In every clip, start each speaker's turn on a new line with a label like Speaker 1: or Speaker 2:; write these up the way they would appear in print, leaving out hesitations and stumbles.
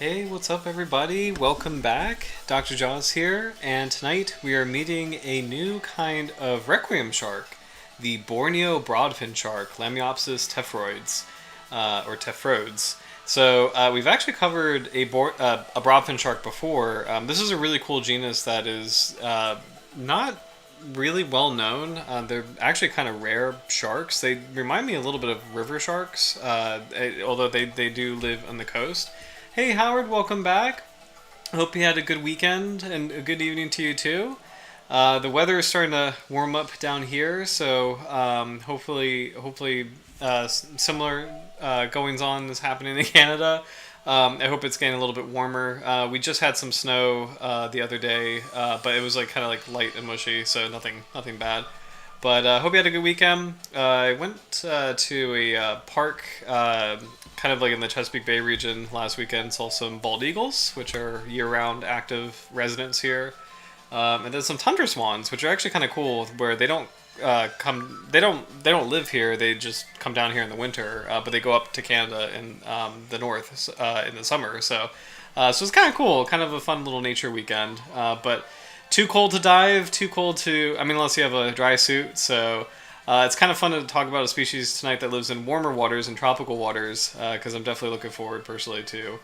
Speaker 1: Hey, what's up, everybody? Welcome back. Dr. Jaws here, and tonight we are meeting a new kind of requiem shark, the Borneo Broadfin Shark, Lamiopsis tephrodes, or tephrodes. So we've actually covered a broadfin shark before. This is a really cool genus that is not really well known. They're actually kind of rare sharks. They remind me a little bit of river sharks, although they do live on the coast. Hey Howard, welcome back. Hope you had a good weekend and a good evening to you too. The weather is starting to warm up down here, so hopefully similar goings on is happening in Canada. I hope it's getting a little bit warmer. We just had some snow the other day, but it was like kind of like light and mushy, so nothing bad. But hope you had a good weekend. I went to a park, kind of like in the Chesapeake Bay region last weekend. Saw some bald eagles, which are year-round active residents here, and then some tundra swans, which are actually kind of cool. Where they don't they don't live here. They just come down here in the winter, but they go up to Canada in the north in the summer. So it's kind of cool, kind of a fun little nature weekend, but. Too cold to dive, too cold to, I mean, unless you have a dry suit. So it's kind of fun to talk about a species tonight that lives in warmer waters and tropical waters, because I'm definitely looking forward personally to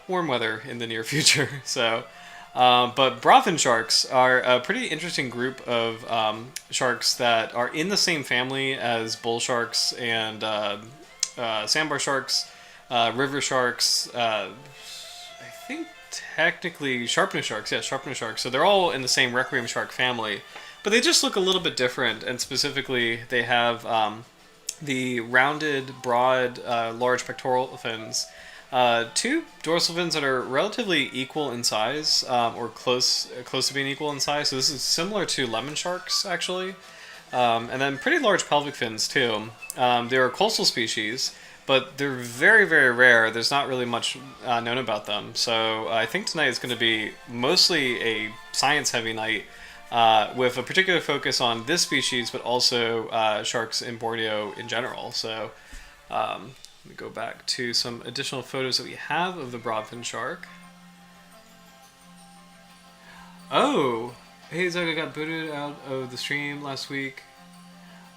Speaker 1: warm weather in the near future. But broadfin sharks are a pretty interesting group of sharks that are in the same family as bull sharks and sandbar sharks, river sharks, I think technically sharpness sharks. Yeah, sharpness sharks. So they're all in the same requiem shark family, but they just look a little bit different. And specifically, they have the rounded, broad, large pectoral fins, two dorsal fins that are relatively equal in size, or close to being equal in size. So this is similar to lemon sharks, actually, and then pretty large pelvic fins too. They're a coastal species. But they're very, very rare. There's not really much known about them. So I think tonight is going to be mostly a science-heavy night with a particular focus on this species, but also sharks in Borneo in general. So let me go back to some additional photos that we have of the broadfin shark. Oh, hey Zach, I got booted out of the stream last week.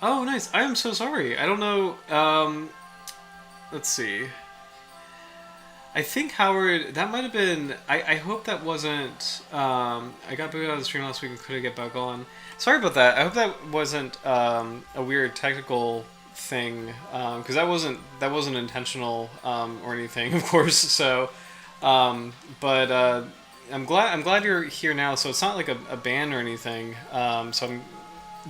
Speaker 1: Oh, nice. I am so sorry. I don't know. Let's see. I think Howard, that might have been. I hope that wasn't. I got booted out of the stream last week and couldn't get back on. Sorry about that. I hope that wasn't a weird technical thing, because that wasn't intentional or anything, of course. So, but I'm glad you're here now. So it's not like a ban or anything. I'm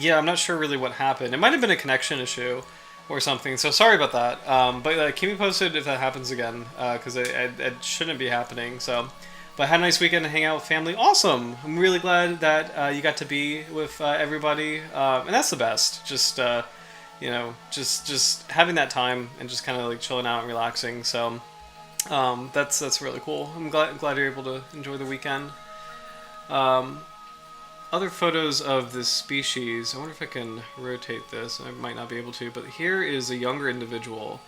Speaker 1: not sure really what happened. It might have been a connection issue or something. So sorry about that. But keep me posted if that happens again, because it shouldn't be happening. So, but had a nice weekend to hang out with family. Awesome. I'm really glad that you got to be with everybody, and that's the best. Just just having that time and just kind of like chilling out and relaxing. So that's really cool. I'm glad you're able to enjoy the weekend. Other photos of this species. I wonder if I can rotate this. I might not be able to, but here is a younger individual.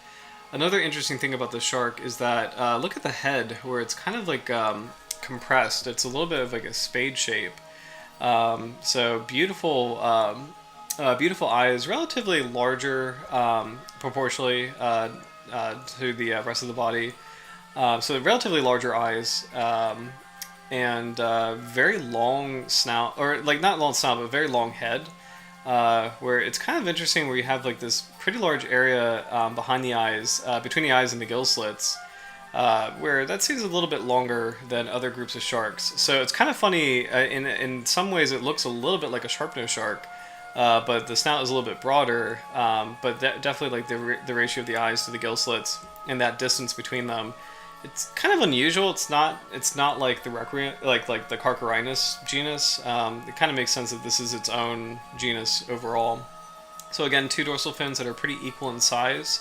Speaker 1: Another interesting thing about the shark is that look at the head, where it's kind of like compressed. It's a little bit of like a spade shape. So beautiful, beautiful eyes, relatively larger proportionally to the rest of the body. So relatively larger eyes. And very long snout, or like not long snout, but very long head, where it's kind of interesting where you have like this pretty large area behind the eyes, between the eyes and the gill slits, where that seems a little bit longer than other groups of sharks. So it's kind of funny, in some ways it looks a little bit like a sharp-nosed shark, but the snout is a little bit broader, but definitely like the ratio of the eyes to the gill slits and that distance between them. It's kind of unusual. It's not like the requiem, like the Conroe-Nicholls genus. It kind of makes sense that this is its own genus overall. So again, two dorsal fins that are pretty equal in size.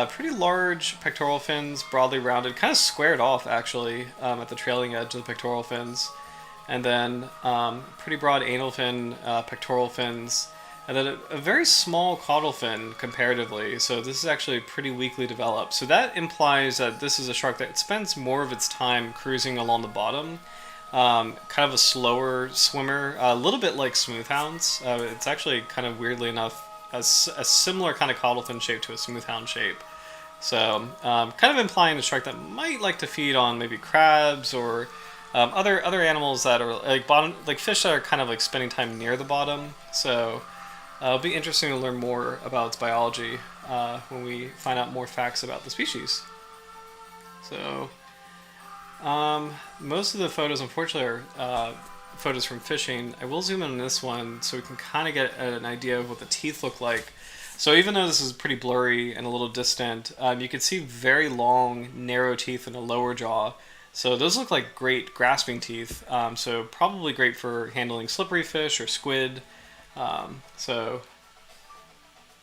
Speaker 1: Pretty large pectoral fins, broadly rounded, kind of squared off actually at the trailing edge of the pectoral fins, and then pretty broad anal fin, pectoral fins, And then a very small caudal fin comparatively, so this is actually pretty weakly developed. So that implies that this is a shark that spends more of its time cruising along the bottom. Kind of a slower swimmer, a little bit like smoothhounds. It's actually kind of weirdly enough a similar kind of caudal fin shape to a smoothhound shape. So kind of implying a shark that might like to feed on maybe crabs or other animals that are like bottom, like fish that are kind of like spending time near the bottom. So it'll be interesting to learn more about its biology when we find out more facts about the species. So most of the photos, unfortunately, are photos from fishing. I will zoom in on this one so we can kind of get an idea of what the teeth look like. So even though this is pretty blurry and a little distant, you can see very long, narrow teeth in the lower jaw. So those look like great grasping teeth. So probably great for handling slippery fish or squid. So,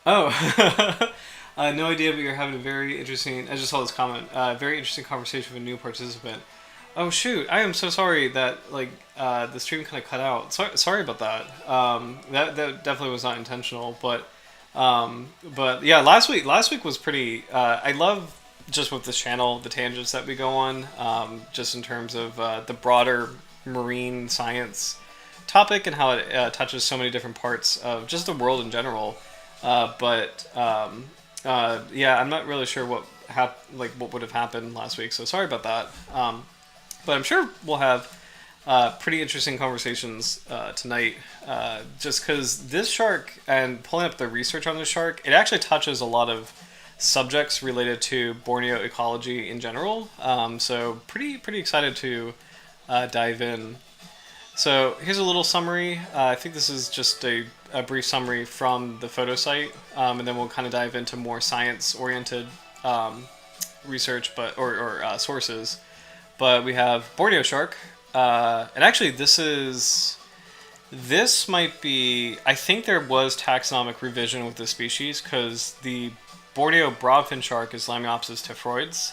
Speaker 1: oh, no idea, but you're having a very interesting. I just saw this comment. Very interesting conversation with a new participant. Oh shoot! I am so sorry that the stream kind of cut out. Sorry about that. That definitely was not intentional, but yeah, last week was pretty. I love just with this channel the tangents that we go on, just in terms of the broader marine science topic and how it touches so many different parts of just the world in general. Yeah, I'm not really sure what would have happened last week, so sorry about that. But I'm sure we'll have pretty interesting conversations tonight, just because this shark, and pulling up the research on this shark, it actually touches a lot of subjects related to Borneo ecology in general. So pretty excited to dive in. So here's a little summary. I think this is just a brief summary from the photo site, and then we'll kind of dive into more science-oriented research, or sources. But we have Borneo shark, and actually this might be. I think there was taxonomic revision with this species because the Borneo Broadfin Shark is Lamiopsis tephrodes.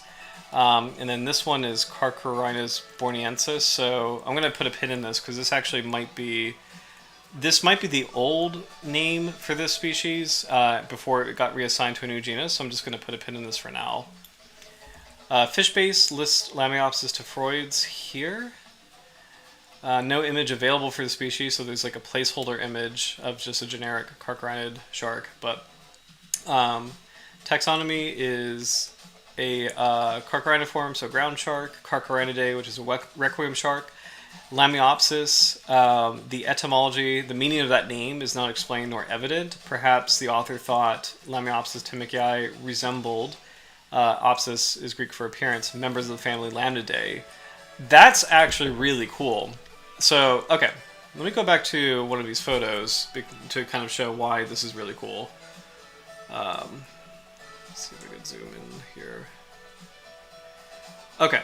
Speaker 1: And then this one is Conroe-Nicholls borneensis. So I'm going to put a pin in this because this actually might be the old name for this species before it got reassigned to a new genus. So I'm just going to put a pin in this for now. Fishbase lists Lamiopsis tephrodes here. No image available for the species, so there's like a placeholder image of just a generic Conroe-Nicholls shark. But taxonomy is a Conroe-Nicholls, so ground shark, Conroe-Nicholls, which is a requiem shark, Lamiopsis. The etymology, the meaning of that name is not explained nor evident. Perhaps the author thought Lamiopsis temekii resembled, opsis is Greek for appearance, members of the family Lamidae. That's actually really cool. So, okay, let me go back to one of these photos to kind of show why this is really cool. Let's see if we can zoom in here. Okay.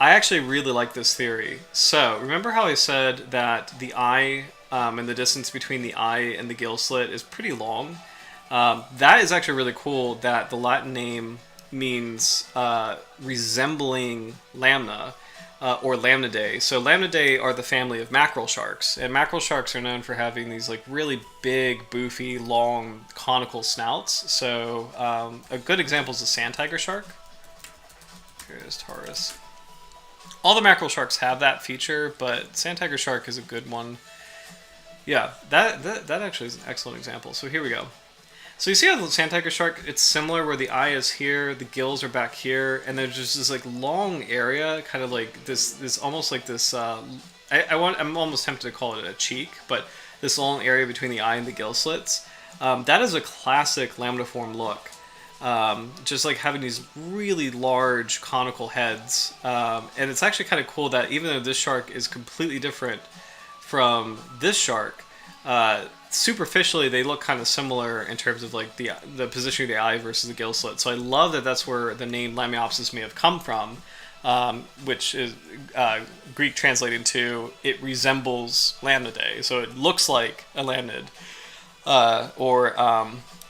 Speaker 1: I actually really like this theory. So, remember how I said that the eye and the distance between the eye and the gill slit is pretty long? That is actually really cool that the Latin name means resembling lamna or Lamidae. So Lamidae are the family of mackerel sharks, and mackerel sharks are known for having these like really big, boofy, long, conical snouts. So a good example is the sand tiger shark. Here's Taurus. All the mackerel sharks have that feature, but sand tiger shark is a good one. Yeah, that actually is an excellent example. So here we go. So you see how the sand tiger shark, it's similar where the eye is here, the gills are back here, and there's just this like long area, kind of like this almost like this, I'm almost tempted to call it a cheek, but this long area between the eye and the gill slits. That is a classic lamniform look. Just like having these really large conical heads. And it's actually kind of cool that even though this shark is completely different from this shark, superficially they look kind of similar in terms of like the position of the eye versus the gill slit. So I love that that's where the name Lamiopsis may have come from, which is Greek translating to it resembles Lamidae. So it looks like a lamnid.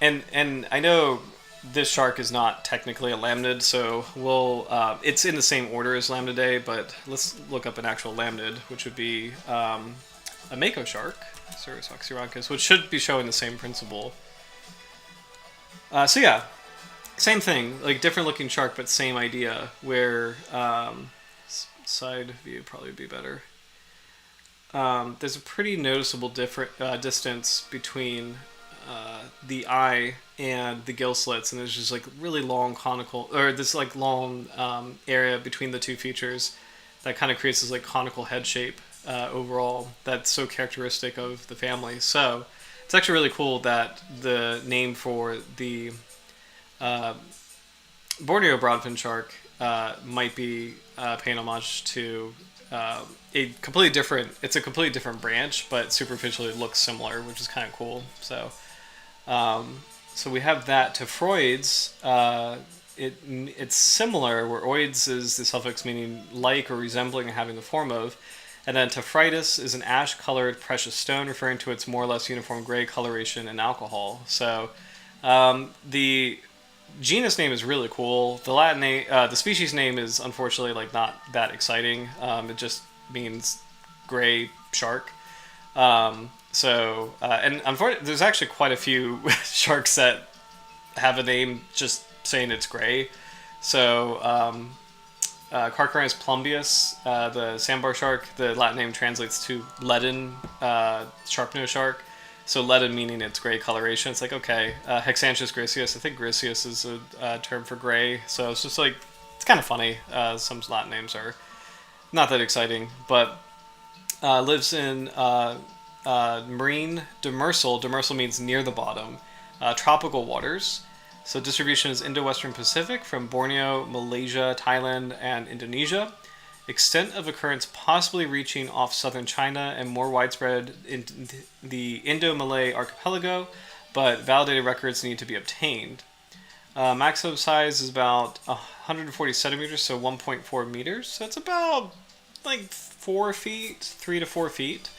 Speaker 1: And I know this shark is not technically a lamnid, so it's in the same order as Lamidae, but let's look up an actual lamnid, which would be a mako shark. Cervus oxyrhynchus, which should be showing the same principle. So yeah, same thing, like different looking shark, but same idea. Where side view probably would be better. There's a pretty noticeable distance between the eye and the gill slits, and there's just like really long conical, or this like long area between the two features that kind of creates this like conical head shape overall that's so characteristic of the family. So it's actually really cool that the name for the Borneo Broadfin Shark might be paying homage to a completely different. It's a completely different branch, but superficially looks similar, which is kind of cool. So we have that. Tephrodes, it's similar, where oids is the suffix meaning like or resembling or having the form of, and then tephritis is an ash-colored precious stone, referring to its more or less uniform gray coloration in alcohol. So the genus name is really cool. The Latin name, the species name is unfortunately like not that exciting. It just means gray shark. And unfortunately, there's actually quite a few sharks that have a name just saying it's gray. So Carcharodontis plumbeus, the sandbar shark, the Latin name translates to leaden sharp-nosed shark. So leaden meaning it's gray coloration. It's like, okay. Hexantius griseus, I think griseus is a term for gray. So it's just like, it's kind of funny. Some Latin names are not that exciting, but lives in marine demersal. Demersal means near the bottom. Tropical waters. So distribution is Indo-Western Pacific from Borneo, Malaysia, Thailand, and Indonesia. Extent of occurrence possibly reaching off southern China and more widespread in the Indo-Malay archipelago, but validated records need to be obtained. Maximum size is about 140 centimeters, so 1.4 meters. So it's about like 4 feet, 3 to 4 feet.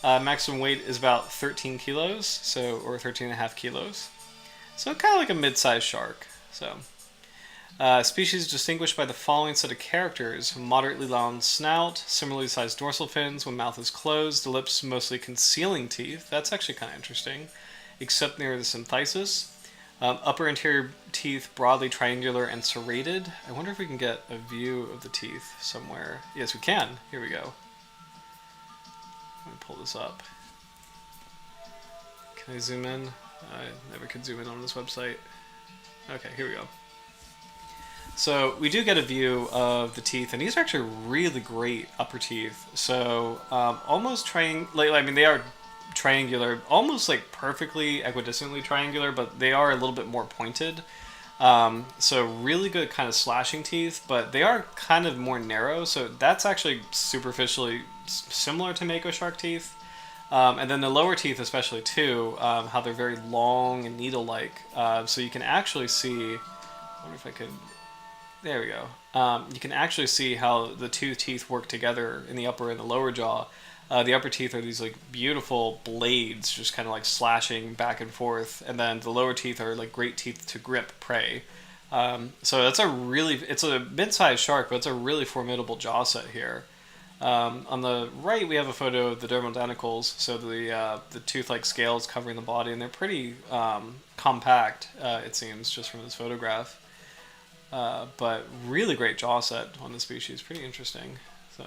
Speaker 1: Maximum weight is about 13 kilos, or 13.5 kilos. So kind of like a mid-sized shark. So. Species distinguished by the following set of characters: moderately long snout, similarly sized dorsal fins when mouth is closed, the lips mostly concealing teeth. That's actually kind of interesting, except near the symphysis. Upper interior teeth broadly triangular and serrated. I wonder if we can get a view of the teeth somewhere. Yes, we can. Here we go. Let me pull this up. Can I zoom in? I never could zoom in on this website. Okay, here we go. So we do get a view of the teeth, and these are actually really great upper teeth. So almost they are triangular, almost like perfectly equidistantly triangular, but they are a little bit more pointed. So really good kind of slashing teeth, but they are kind of more narrow. So that's actually superficially similar to mako shark teeth. And then the lower teeth especially too, how they're very long and needle-like. So you can actually see, I wonder if I could... There we go. You can actually see how the two teeth work together in the upper and the lower jaw. The upper teeth are these like beautiful blades, just kind of like slashing back and forth, and then the lower teeth are like great teeth to grip prey. So it's a mid-sized shark, but it's a really formidable jaw set here. On the right, we have a photo of the Conroe-Nicholls, so the tooth-like scales covering the body, and they're pretty compact, it seems, just from this photograph. But really great jaw set on the species, pretty interesting. So,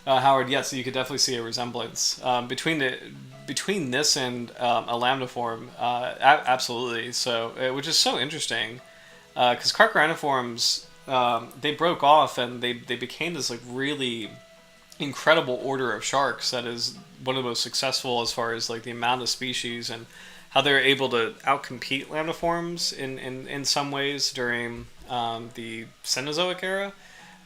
Speaker 1: Howard, yes, you could definitely see a resemblance between this and a lamniform. Absolutely. So, which is so interesting, because Carcharodontiforms they broke off and they became this like really incredible order of sharks that is one of the most successful as far as like the amount of species and how they're able to outcompete lamniforms in some ways during the Cenozoic era.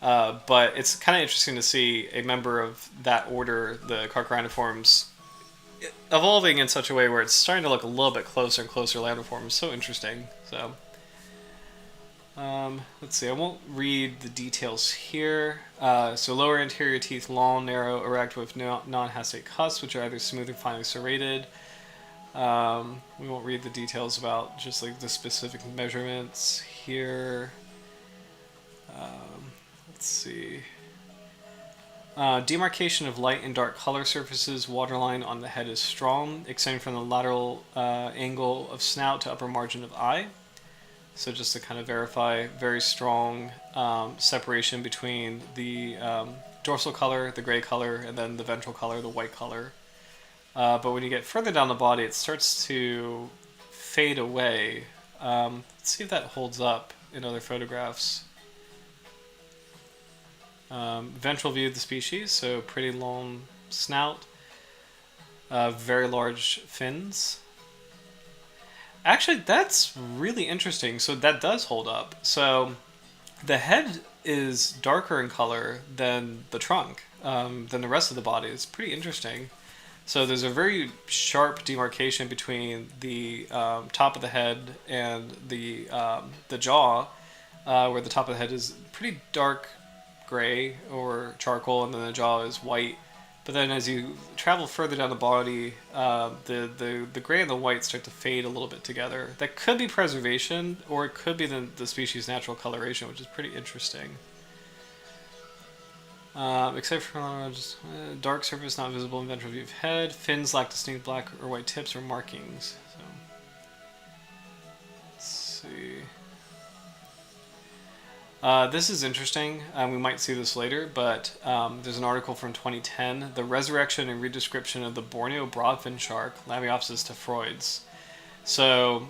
Speaker 1: But it's kind of interesting to see a member of that order, the Carcharodontiforms, evolving in such a way where it's starting to look a little bit closer and closer to lamniforms. So interesting. So let's see. I won't read the details here. So lower anterior teeth long, narrow, erect with non-hastate cusps, which are either smooth or finely serrated. We won't read the details about just like the specific measurements here. Let's see. Demarcation of light and dark color surfaces. Waterline on the head is strong, extending from the lateral angle of snout to upper margin of eye. So just to kind of verify, very strong separation between the dorsal color, the gray color, and then the ventral color, the white color. But when you get further down the body, it starts to fade away. Let's see if that holds up in other photographs. Ventral view of the species, so pretty long snout, very large fins. Actually, that's really interesting. So that does hold up. So the head is darker in color than the trunk, than the rest of the body. It's pretty interesting. So there's a very sharp demarcation between the top of the head and the jaw, where the top of the head is pretty dark gray or charcoal, and then the jaw is white. But then as you travel further down the body, the gray and the white start to fade a little bit together. That could be preservation, or it could be the species' natural coloration, which is pretty interesting. Except for dark surface not visible in ventral view of head. Fins lack distinct black or white tips or markings. So, let's see. This is interesting. We might see this later, but there's an article from 2010, The Resurrection and Redescription of the Borneo Broadfin Shark, Lamiopsis tephrodes. So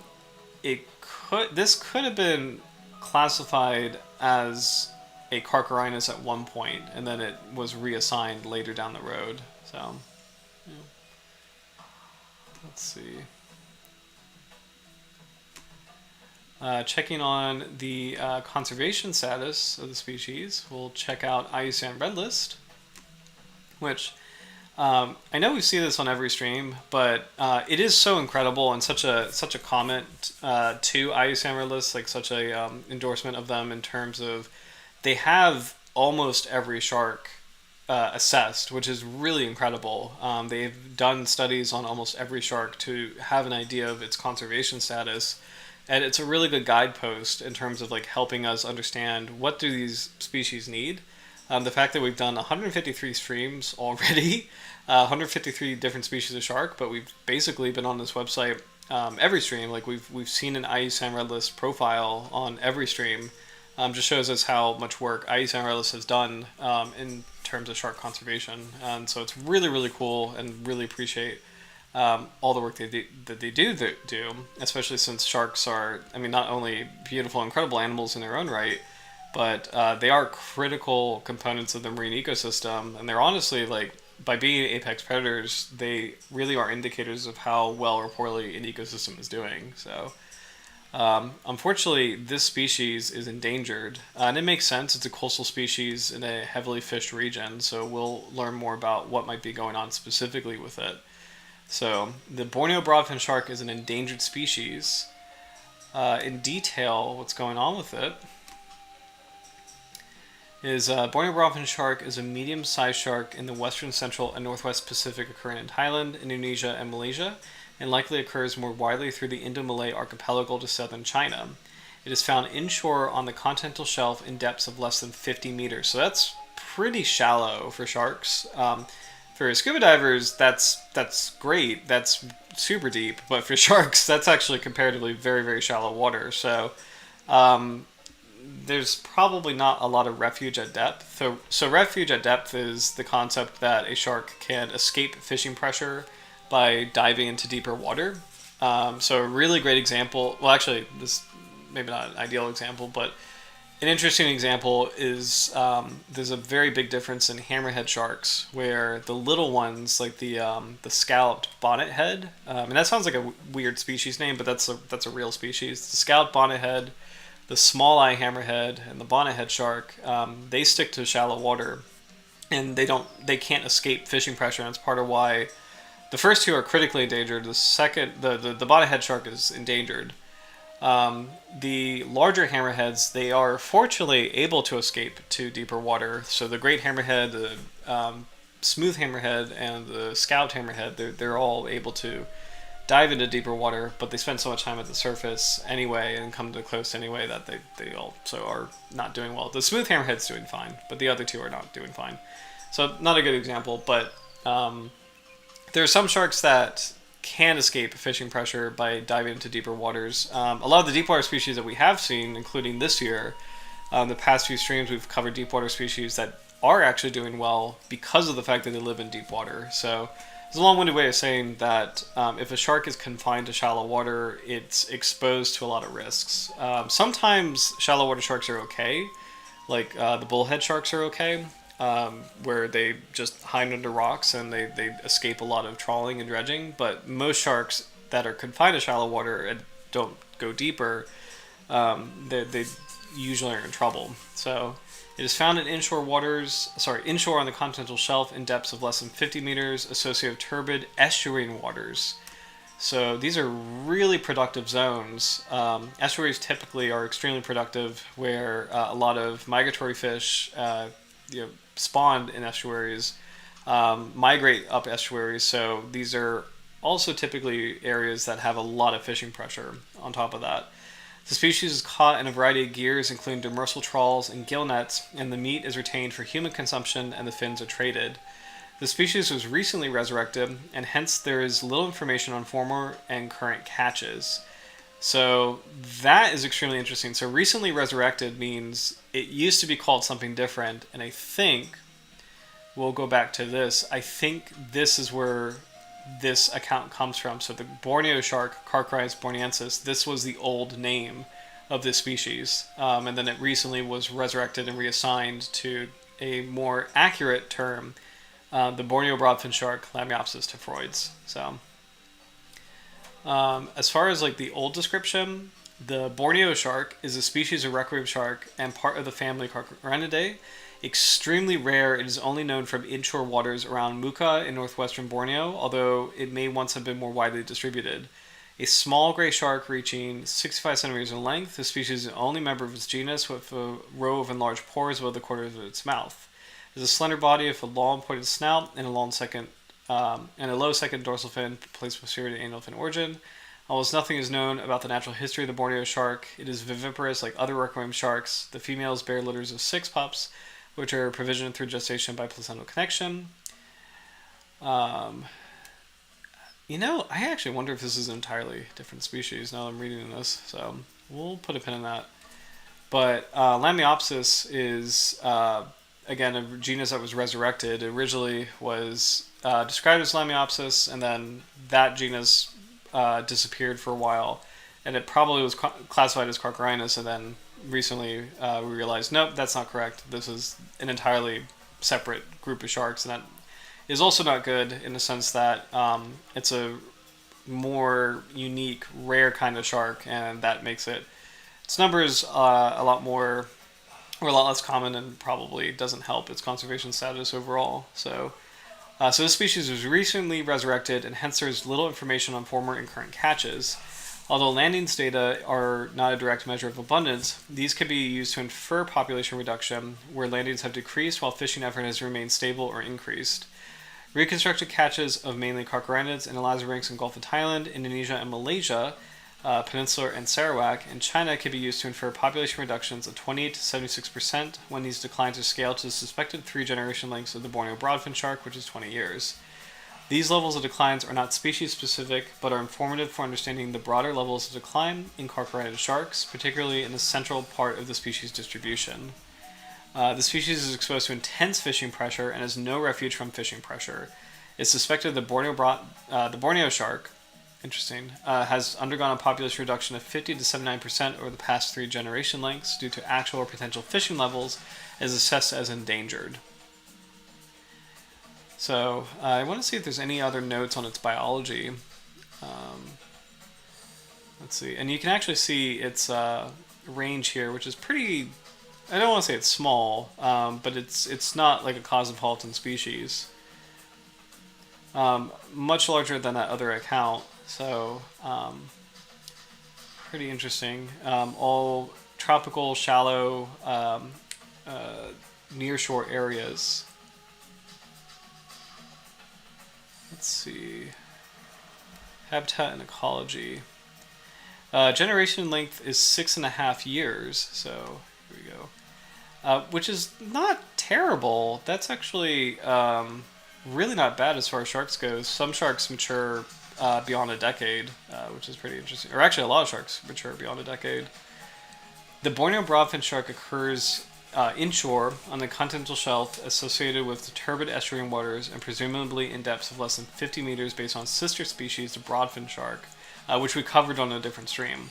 Speaker 1: this could have been classified as a Carcharinus at one point, and then it was reassigned later down the road. So, yeah. Let's see. Checking on the conservation status of the species, we'll check out IUCN Red List, which I know we see this on every stream, but it is so incredible and such a comment to IUCN Red List, like such a endorsement of them in terms of they have almost every shark assessed, which is really incredible. They've done studies on almost every shark to have an idea of its conservation status. And it's a really good guidepost in terms of like helping us understand what do these species need. The fact that we've done 153 streams already, 153 different species of shark, but we've basically been on this website every stream. Like we've seen an IUCN Red List profile on every stream. Just shows us how much work IUCN Red List has done in terms of shark conservation. And so it's really, really cool, and really appreciate all the work that they do, especially since sharks are, I mean, not only beautiful, incredible animals in their own right, but they are critical components of the marine ecosystem. And they're honestly, like, by being apex predators, they really are indicators of how well or poorly an ecosystem is doing. So, unfortunately, this species is endangered, and it makes sense. It's a coastal species in a heavily fished region, so we'll learn more about what might be going on specifically with it. So, the Borneo Broadfin Shark is an endangered species. In detail, what's going on with it is Borneo Broadfin Shark is a medium-sized shark in the western, central, and northwest Pacific, occurring in Thailand, Indonesia, and Malaysia, and likely occurs more widely through the Indo-Malay archipelago to southern China. It is found inshore on the continental shelf in depths of less than 50 meters. So that's pretty shallow for sharks. For scuba divers, that's great. That's super deep. But for sharks, that's actually comparatively very, very shallow water. So there's probably not a lot of refuge at depth. So refuge at depth is the concept that a shark can escape fishing pressure by diving into deeper water. So a really great example, well, actually, this maybe not an ideal example, but an interesting example is there's a very big difference in hammerhead sharks, where the little ones, like the scalloped bonnethead, and that sounds like a weird species name, but that's a real species. The scalloped bonnethead, the small eye hammerhead, and the bonnethead shark, they stick to shallow water, and they can't escape fishing pressure, and it's part of why the first two are critically endangered. The second, the bonnethead shark is endangered. The larger hammerheads, they are fortunately able to escape to deeper water. So the great hammerhead, the smooth hammerhead, and the scalloped hammerhead, they're all able to dive into deeper water, but they spend so much time at the surface anyway and come to close anyway that they also are not doing well. The smooth hammerhead's doing fine, but the other two are not doing fine. So not a good example, but there are some sharks that can escape fishing pressure by diving into deeper waters. A lot of the deep water species that we have seen, including this year, the past few streams we've covered deep water species that are actually doing well because of the fact that they live in deep water. So it's a long-winded way of saying that if a shark is confined to shallow water, it's exposed to a lot of risks. Sometimes shallow water sharks are okay, like the bullhead sharks are okay, where they just hide under rocks and they escape a lot of trawling and dredging. But most sharks that are confined to shallow water and don't go deeper, they usually are in trouble. So it is found in inshore on the continental shelf in depths of less than 50 meters, associated with turbid estuarine waters. So these are really productive zones. Estuaries typically are extremely productive, where a lot of migratory fish spawn in estuaries, migrate up estuaries. So these are also typically areas that have a lot of fishing pressure on top of that. The species is caught in a variety of gears, including demersal trawls and gill nets, and the meat is retained for human consumption and the fins are traded. The species was recently resurrected, and hence there is little information on former and current catches. So that is extremely interesting. So recently resurrected means it used to be called something different, and I think we'll go back to this. I think this is where this account comes from. So the Borneo shark, Conroe-Nicholls borneensis, this was the old name of this species, and then it recently was resurrected and reassigned to a more accurate term, the Borneo Broadfin Shark, Lamiopsis tephrodes. So as far as like the old description, the Borneo shark is a species of requiem shark and part of the family Conroe-Nicholls. Extremely rare, it is only known from inshore waters around Muka in northwestern Borneo, although it may once have been more widely distributed. A small gray shark reaching 65 centimeters in length, the species is the only member of its genus with a row of enlarged pores above the corners of its mouth. It has a slender body with a long pointed snout and a low second dorsal fin placed posterior to anal fin origin. Almost nothing is known about the natural history of the Borneo shark. It is viviparous like other requiem sharks. The females bear litters of 6 pups, which are provisioned through gestation by placental connection. I actually wonder if this is an entirely different species now that I'm reading this, so we'll put a pin in that. But Lamiopsis is, again, a genus that was resurrected. It originally was described as Lamiopsis, and then that genus disappeared for a while, and it probably was classified as Conroe-Nicholls, and then recently we realized, nope, that's not correct. This is an entirely separate group of sharks, and that is also not good in the sense that it's a more unique, rare kind of shark, and that makes its numbers a lot less common, and probably doesn't help its conservation status overall. So this species was recently resurrected, and hence there's little information on former and current catches. Although landings data are not a direct measure of abundance, these can be used to infer population reduction where landings have decreased while fishing effort has remained stable or increased. Reconstructed catches of mainly Conroe-Nicholls in the Lazarynx and Gulf of Thailand, Indonesia and Malaysia, Peninsular and Sarawak, and China can be used to infer population reductions of 28 to 76% when these declines are scaled to the suspected 3-generation lengths of the Borneo Broadfin Shark, which is 20 years. These levels of declines are not species-specific, but are informative for understanding the broader levels of decline in Conroe-Nicholls sharks, particularly in the central part of the species distribution. The species is exposed to intense fishing pressure and has no refuge from fishing pressure. It's suspected the Borneo shark, has undergone a population reduction of 50 to 79% over the past 3 generation lengths due to actual or potential fishing levels, as assessed as endangered. So I want to see if there's any other notes on its biology. Let's see, and you can actually see its range here, which is pretty. I don't want to say it's small, but it's not like a cosmopolitan species. Much larger than that other account, so pretty interesting. All tropical, shallow, nearshore areas. Let's see. Habitat and ecology. Generation length is 6.5 years, so here we go. which is not terrible. That's actually really not bad as far as sharks goes. Some sharks mature beyond a decade, which is pretty interesting. Or actually, a lot of sharks mature beyond a decade. The Borneo Broadfin Shark occurs inshore on the continental shelf associated with the turbid estuarine waters and presumably in depths of less than 50 meters based on sister species, the broadfin shark, which we covered on a different stream.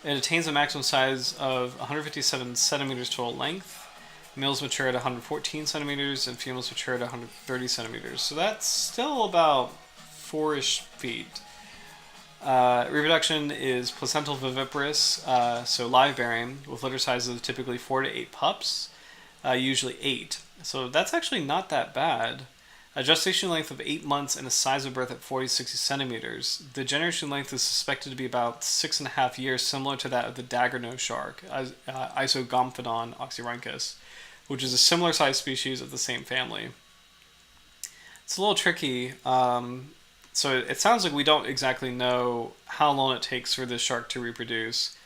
Speaker 1: It attains a maximum size of 157 centimeters total length. Males mature at 114 centimeters and females mature at 130 centimeters. So that's still about 4-ish feet. Reproduction is placental viviparous, so live bearing, with litter sizes of typically 4 to 8 pups, usually 8. So that's actually not that bad. A gestation length of 8 months and a size of birth at 40 to 60 centimeters. The generation length is suspected to be about 6.5 years, similar to that of the daggernose shark, Isogomphodon oxyrhynchus, which is a similar sized species of the same family. It's a little tricky. So it sounds like we don't exactly know how long it takes for this shark to reproduce.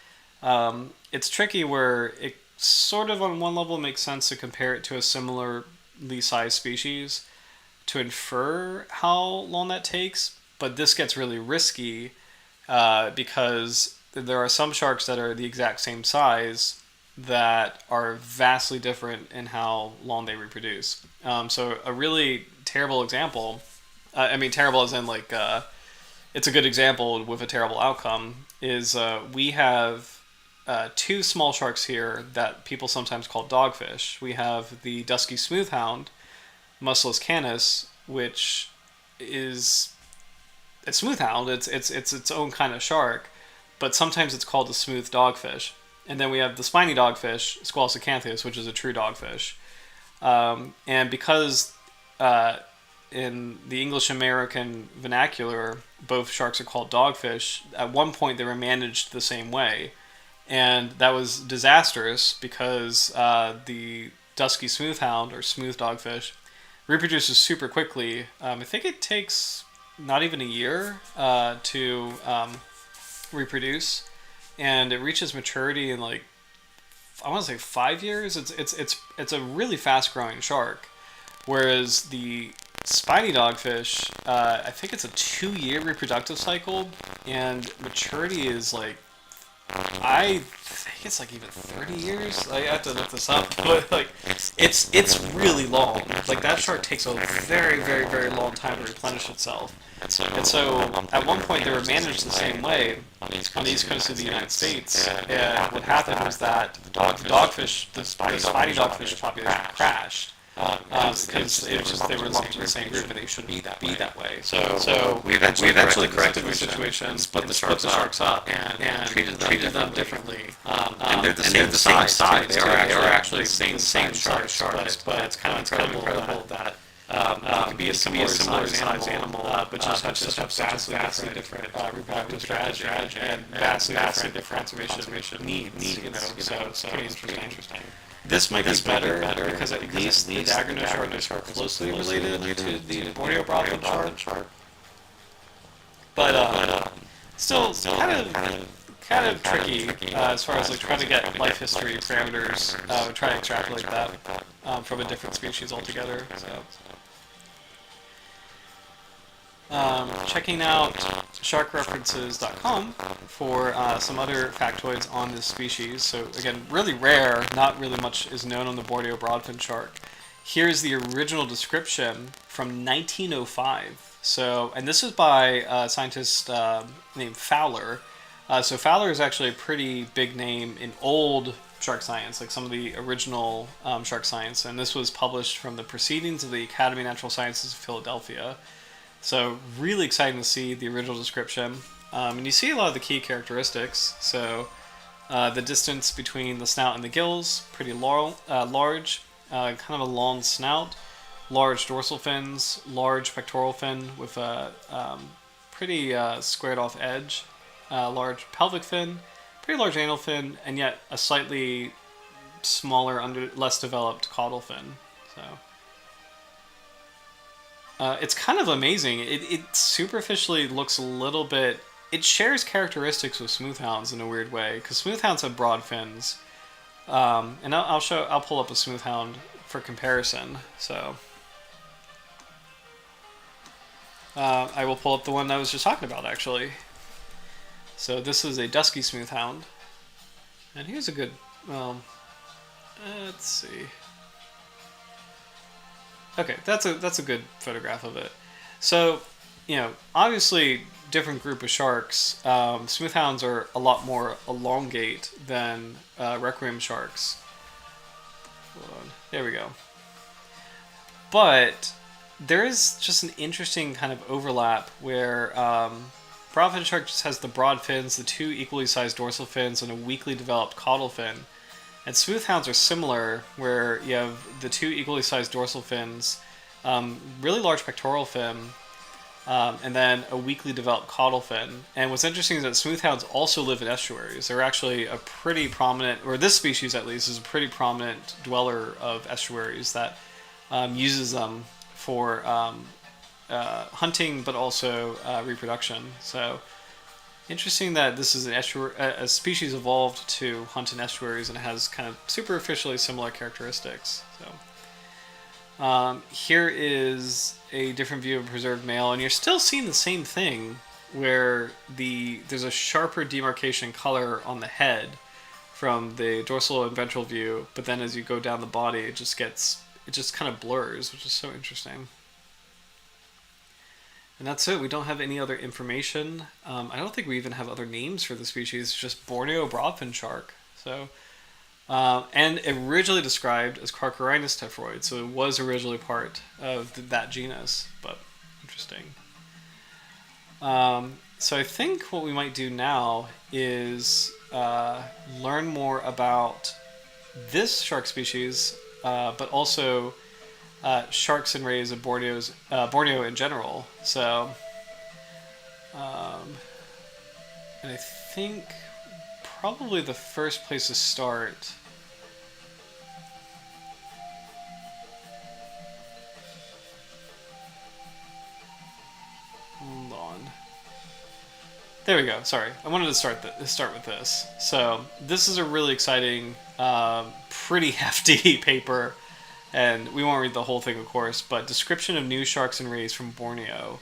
Speaker 1: It's tricky where it sort of on one level makes sense to compare it to a similarly sized species to infer how long that takes, but this gets really risky because there are some sharks that are the exact same size that are vastly different in how long they reproduce. So a really terrible example, terrible as in like it's a good example with a terrible outcome, is we have 2 small sharks here that people sometimes call dogfish. We have the dusky smoothhound, Musculus canis, which is a smoothhound. It's its own kind of shark, but sometimes it's called a smooth dogfish. And then we have the spiny dogfish, Squalus acanthius, which is a true dogfish. And because in the English American vernacular, both sharks are called dogfish, at one point they were managed the same way. And that was disastrous because the dusky smoothhound, or smooth dogfish, reproduces super quickly. I think it takes not even a year to reproduce, and it reaches maturity in like, I want to say 5 years. It's a really fast growing shark, whereas the spiny dogfish, I think it's a 2-year reproductive cycle, and maturity is like, I think it's like even 30 years. I have to look this up, but like it's really long. Like that shark takes a very, very, very long time to replenish itself. And so at one point they were managed the same way on the east coast of the United States. And what happened was that the spiny dogfish population crashed. Because it was just they were lumped in the same group and they shouldn't be that way. So we eventually corrected the situation, split the sharks up, and treated them differently. And they're the same size. They are actually the same size sharks, but it's kind of incredible that it can be a similar size animal, but just have such a vastly different reproductive strategy and vastly different conservation needs. So it's pretty interesting. This might be better because at least the daggernose shark are closely related to the Borneo Broadfin shark. But still kind of tricky as far as like trying to get life history parameters, try to extrapolate that from a different species altogether. So. Checking out sharkreferences.com for some other factoids on this species. So again, really rare, not really much is known on the Borneo Broadfin shark. Here's the original description from 1905. So, and this is by a scientist named Fowler. So Fowler is actually a pretty big name in old shark science, like some of the original shark science. And this was published from the Proceedings of the Academy of Natural Sciences of Philadelphia. So really exciting to see the original description. And you see a lot of the key characteristics. So the distance between the snout and the gills, pretty large, kind of a long snout, large dorsal fins, large pectoral fin with a pretty squared off edge, large pelvic fin, pretty large anal fin, and yet a slightly smaller, less developed caudal fin. So. It's kind of amazing. It superficially looks a little bit... It shares characteristics with smoothhounds in a weird way, because smoothhounds have broad fins, And I'll pull up a smoothhound for comparison. So I will pull up the one I was just talking about, actually. So this is a dusky smoothhound, and here's a good. Well, let's see. Okay, that's a good photograph of it. So, obviously, different group of sharks. Smoothhounds are a lot more elongate than requiem sharks. Hold on. There we go. But there is just an interesting kind of overlap where broadfin shark just has the broad fins, the two equally sized dorsal fins, and a weakly developed caudal fin. And smoothhounds are similar, where you have the two equally sized dorsal fins, really large pectoral fin, and then a weakly developed caudal fin. And what's interesting is that smoothhounds also live in estuaries. They're actually a pretty prominent, or this species at least, is a pretty prominent dweller of estuaries that uses them for hunting, but also reproduction. So interesting that this is a species evolved to hunt in estuaries, and it has kind of superficially similar characteristics. So here is a different view of a preserved male, and you're still seeing the same thing, where there's a sharper demarcation color on the head from the dorsal and ventral view, but then as you go down the body, it just kind of blurs, which is so interesting. And that's it. We don't have any other information. I don't think we even have other names for the species. It's just Borneo Broadfin Shark. So, and originally described as Carcharodontis tephroid. So it was originally part of that genus, but interesting. So I think what we might do now is learn more about this shark species, but also sharks and rays of Borneo in general. So, and I think probably the first place to start. Hold on. There we go. Sorry, I wanted to start with this. So this is a really exciting, pretty hefty paper. And we won't read the whole thing, of course, but description of new sharks and rays from Borneo,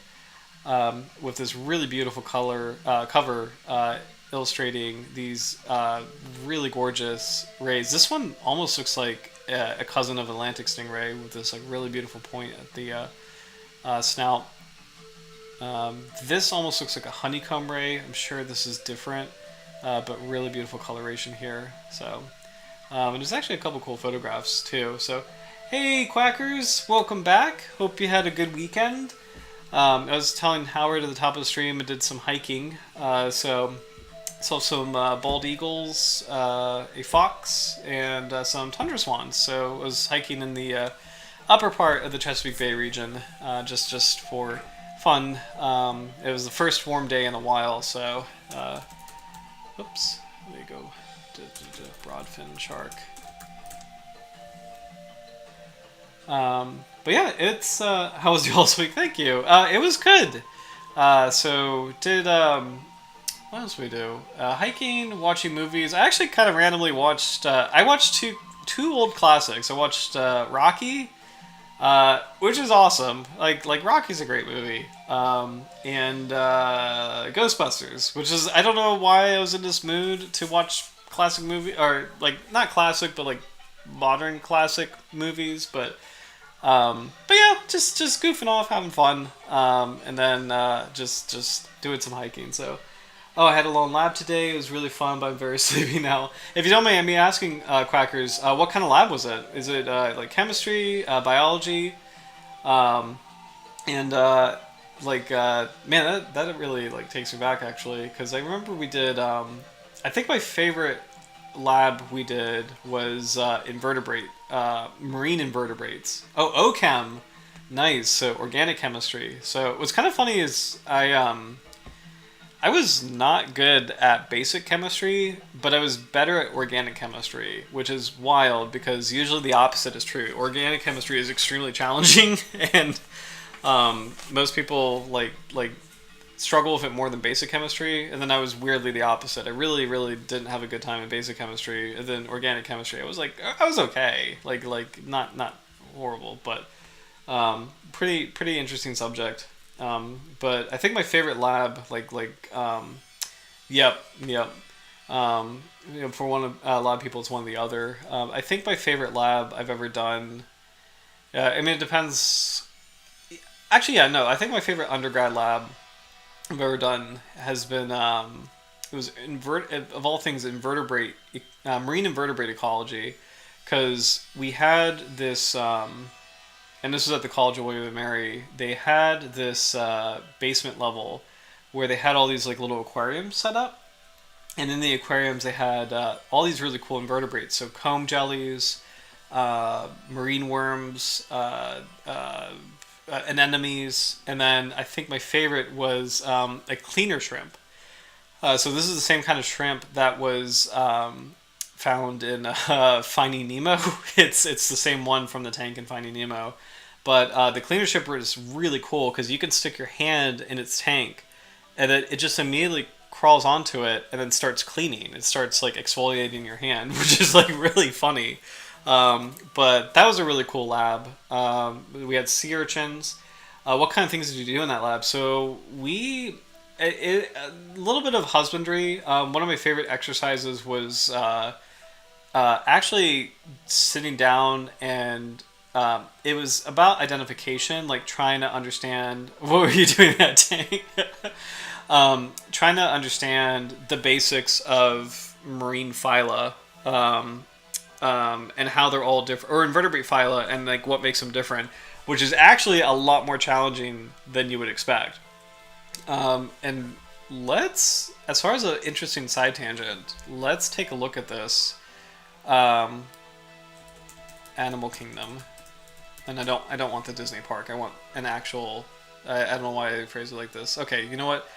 Speaker 1: with this really beautiful cover illustrating these really gorgeous rays. This one almost looks like a cousin of Atlantic stingray, with this like really beautiful point at the snout. This almost looks like a honeycomb ray. I'm sure this is different, but really beautiful coloration here. So, and there's actually a couple cool photographs too. So. Hey Quackers, welcome back. Hope you had a good weekend. I was telling Howard at the top of the stream I did some hiking. So saw some bald eagles, a fox, and some tundra swans. So I was hiking in the upper part of the Chesapeake Bay region, just for fun. It was the first warm day in a while, so oops, there you go. Broadfin shark. But yeah, it's, how was y'all's week? Thank you. It was good. So did, what else did we do? Hiking, watching movies. I actually kind of randomly watched, I watched two old classics. I watched, Rocky, which is awesome. Like Rocky's a great movie. And, Ghostbusters, which is, I don't know why I was in this mood to watch classic movie, or like, not classic, but like modern classic movies, but yeah, just goofing off, having fun, and then just doing some hiking. So, I had a lone lab today. It was really fun, but I'm very sleepy now. If you don't mind me asking, Quackers, what kind of lab was it? Is it like chemistry, biology, and man, that really like takes me back actually, because I remember we did. I think my favorite lab we did was marine invertebrates. Oh, OChem, nice. So organic chemistry. So what's kind of funny is I was not good at basic chemistry, but I was better at organic chemistry, which is wild because usually the opposite is true. Organic chemistry is extremely challenging, and most people like struggle with it more than basic chemistry, and then I was weirdly the opposite. I really, really didn't have a good time in basic chemistry, and then organic chemistry, I was okay, not horrible, but pretty interesting subject. But I think my favorite lab, yep. For a lot of people, it's one or the other. I think my favorite lab I've ever done. I mean, it depends. Actually, yeah, no. I think my favorite undergrad lab I've ever done has been it was of all things marine invertebrate ecology, because we had this and this was at the College of William and Mary. They had this basement level where they had all these like little aquariums set up, and in the aquariums they had all these really cool invertebrates. So comb jellies, marine worms, anemones, and then I think my favorite was a cleaner shrimp. So this is the same kind of shrimp that was found in Finding Nemo. It's the same one from the tank in Finding Nemo, but the cleaner shrimp is really cool because you can stick your hand in its tank, and it just immediately crawls onto it and then starts cleaning. It starts like exfoliating your hand, which is like really funny. But that was a really cool lab. We had sea urchins. What kind of things did you do in that lab? So a little bit of husbandry. One of my favorite exercises was actually sitting down and it was about identification, like trying to understand what were you doing in that tank. Trying to understand the basics of marine phyla. And how they're all different, or invertebrate phyla, and like what makes them different, which is actually a lot more challenging than you would expect. And as far as an interesting side tangent, let's take a look at this Animal Kingdom. And I don't want the Disney park. I want an actual. I don't know why I phrase it like this. Okay, you know what?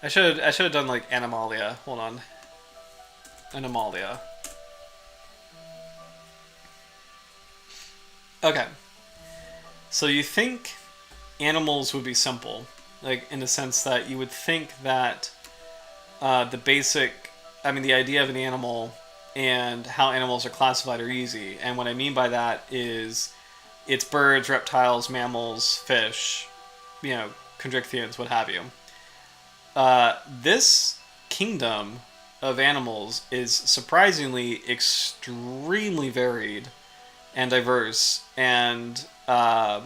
Speaker 1: I should have done like Animalia. Hold on, Animalia. Okay, so you think animals would be simple, like in the sense that you would think that the idea of an animal and how animals are classified are easy. And what I mean by that is it's birds, reptiles, mammals, fish, chondrichthyans, what have you. This kingdom of animals is surprisingly extremely varied and diverse, and I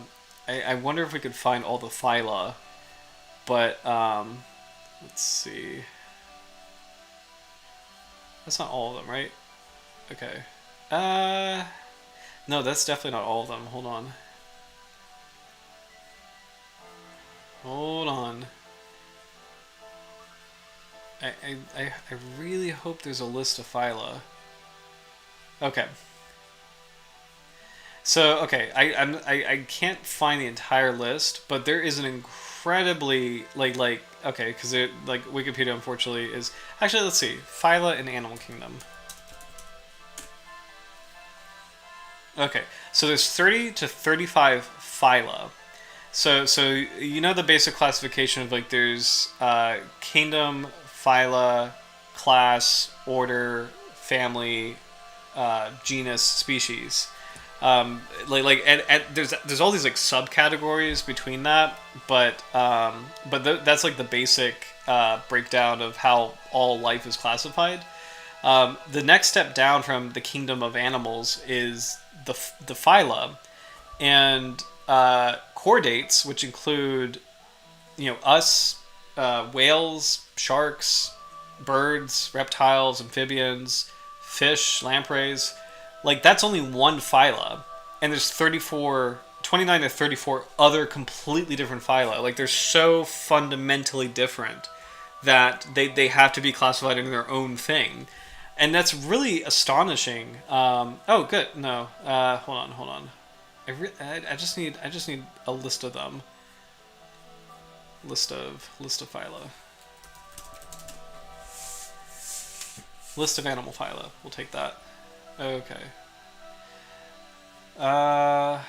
Speaker 1: wonder if we could find all the phyla, but let's see. That's not all of them, right? Okay. No, that's definitely not all of them. Hold on. I really hope there's a list of phyla. Okay. So, okay, I can't find the entire list, but there is an incredibly, okay, because Wikipedia, unfortunately, is... Actually, let's see. Phyla in Animal Kingdom. Okay, so there's 30 to 35 phyla. So you know the basic classification of, there's kingdom, phyla, class, order, family, genus, species. And there's all these subcategories between that, but that's the basic breakdown of how all life is classified. The next step down from the kingdom of animals is the phyla, and chordates, which include us, whales, sharks, birds, reptiles, amphibians, fish, lampreys. That's only one phyla, and there's 29 to 34 other completely different phyla. They're so fundamentally different that they have to be classified in their own thing, and that's really astonishing. Oh, good. No, hold on. I just need a list of them. List of phyla. List of animal phyla. We'll take that. Okay. Hold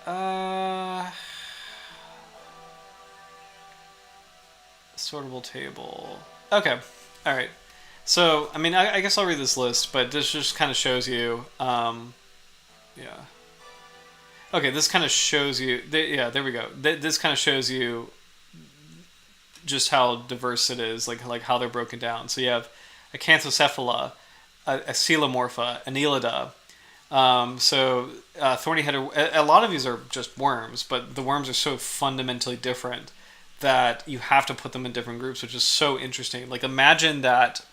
Speaker 1: on. Sortable table. Okay. All right. So, I mean, I guess I'll read this list, but this just kind of shows you. Yeah. Okay, this kind of shows you. Yeah, there we go. This kind of shows you just how diverse it is, like how they're broken down. So you have Acanthocephala, a Coelomorpha, Annelida. Thorny-headed. A lot of these are just worms, but the worms are so fundamentally different that you have to put them in different groups, which is so interesting. Like imagine that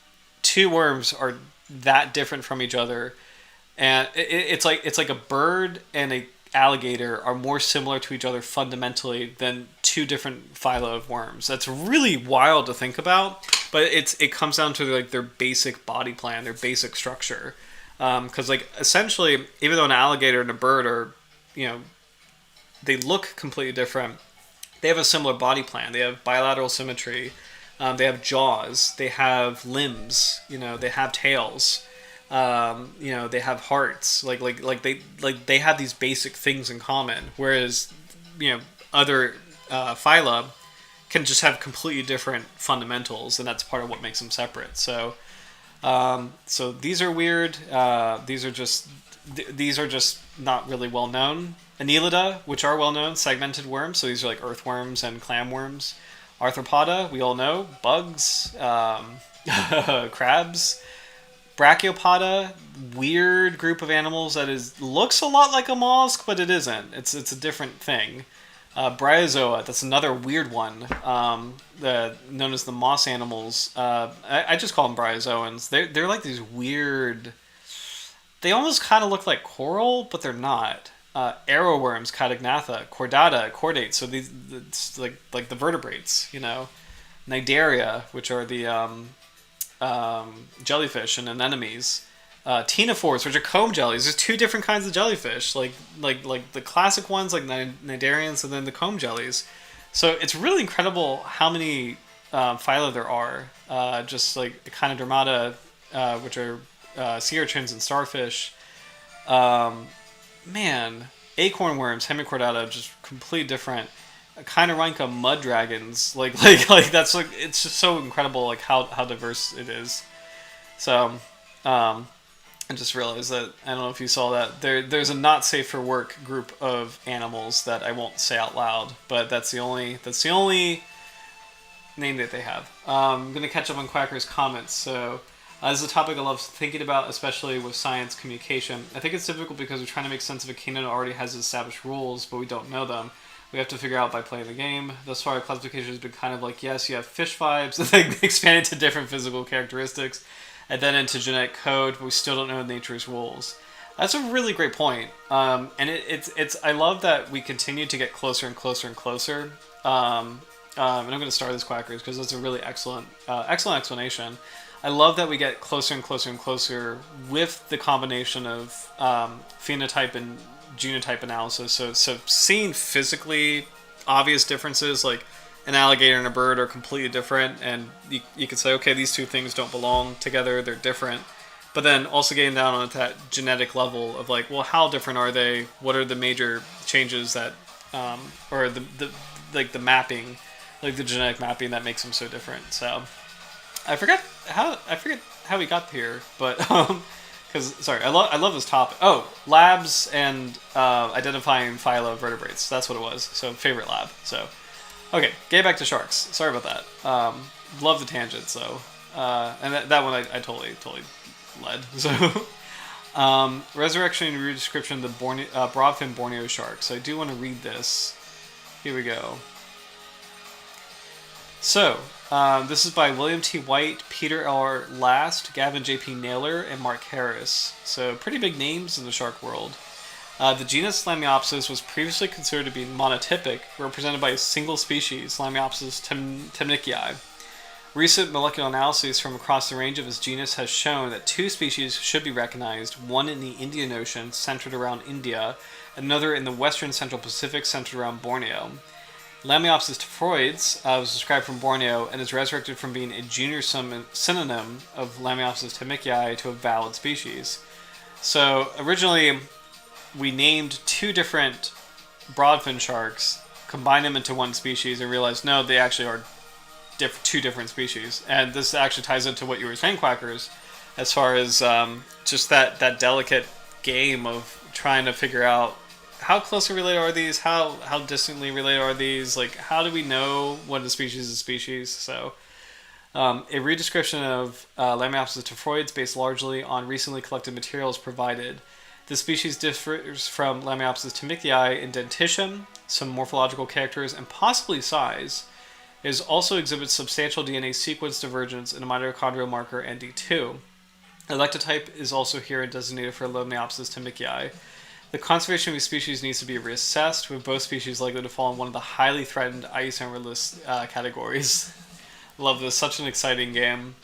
Speaker 1: two worms are that different from each other, and it's like a bird and a alligator are more similar to each other fundamentally than two different phyla of worms. That's really wild to think about, but it comes down to like their basic body plan, their basic structure. Because like essentially, even though an alligator and a bird are, they look completely different, they have a similar body plan. They have bilateral symmetry. They have jaws. They have limbs. They have tails. They have hearts. They have these basic things in common. Whereas, other phyla can just have completely different fundamentals, and that's part of what makes them separate. So these are weird. These are just not really well known. Annelida, which are well known, segmented worms. So these are like earthworms and clamworms. Arthropoda, we all know, bugs, crabs. Brachiopoda, weird group of animals that looks a lot like a mollusk, but it isn't. It's a different thing. Bryozoa, that's another weird one, known as the moss animals. I just call them bryozoans. They're like these weird. They almost kind of look like coral, but they're not. Arrowworms, Categnatha, Chordata, chordates. So these, it's like the vertebrates, Cnidaria, which are the jellyfish and anemones. Ctenophores, which are comb jellies. There's two different kinds of jellyfish, like the classic ones, like cnidarians, and then the comb jellies. So it's really incredible how many phyla there are. Just like Echinodermata, which are sea urchins and starfish. Acorn worms, Hemichordata, just completely different. Chinorhyncha mud dragons, like that's like it's just so incredible, like how diverse it is. So, I just realized that I don't know if you saw that there's a not safe for work group of animals that I won't say out loud, but that's the only name that they have. I'm gonna catch up on Quacker's comments. So. This is a topic I love thinking about, especially with science communication. I think it's difficult because we're trying to make sense of a kingdom that already has established rules, but we don't know them. We have to figure out by playing the game. Thus far, classification has been kind of like, yes, you have fish vibes, and then expanded to different physical characteristics, and then into genetic code, but we still don't know nature's rules. That's a really great point. And it's I love that we continue to get closer and closer and closer. And I'm going to start this Quackers because that's a really excellent explanation. I love that we get closer and closer and closer with the combination of phenotype and genotype analysis. So seeing physically obvious differences, like an alligator and a bird are completely different, and you could say, okay, these two things don't belong together, they're different. But then also getting down on that genetic level of like, well, how different are they? What are the major changes that, or the mapping, like the genetic mapping that makes them so different? So. I forget how we got here, but because I love this topic. Oh, labs and identifying phyla of vertebrates. That's what it was. So favorite lab. So okay, getting back to sharks. Sorry about that. Love the tangent. So and that one I totally led. So resurrection and redescription of the broadfin Borneo shark. So I do want to read this. Here we go. So, this is by William T. White, Peter R. Last, Gavin J.P. Naylor, and Mark Harris. So, pretty big names in the shark world. The genus Lamiopsis was previously considered to be monotypic, represented by a single species, Lamiopsis temnicii. Recent molecular analyses from across the range of this genus has shown that two species should be recognized, one in the Indian Ocean, centered around India, and another in the western Central Pacific, centered around Borneo. Lamiopsis tephrodes was described from Borneo and is resurrected from being a junior synonym of Lamiopsis temnicii to a valid species. So originally, we named two different broadfin sharks, combined them into one species, and realized no, they actually are two different species. And this actually ties into what you were saying, Quackers, as far as just that delicate game of trying to figure out how closely related are these, how distantly related are these, like how do we know what a species is a species. So a redescription of Lamiopsis tephroides based largely on recently collected materials provided. The species differs from Lamiopsis temicii in dentition, some morphological characters, and possibly size. It also exhibits substantial DNA sequence divergence in a mitochondrial marker ND2. Electrotype is also here designated for Lamiopsis temicii. The conservation of these species needs to be reassessed, with both species likely to fall in one of the highly threatened IUCN list categories. Love this, such an exciting game.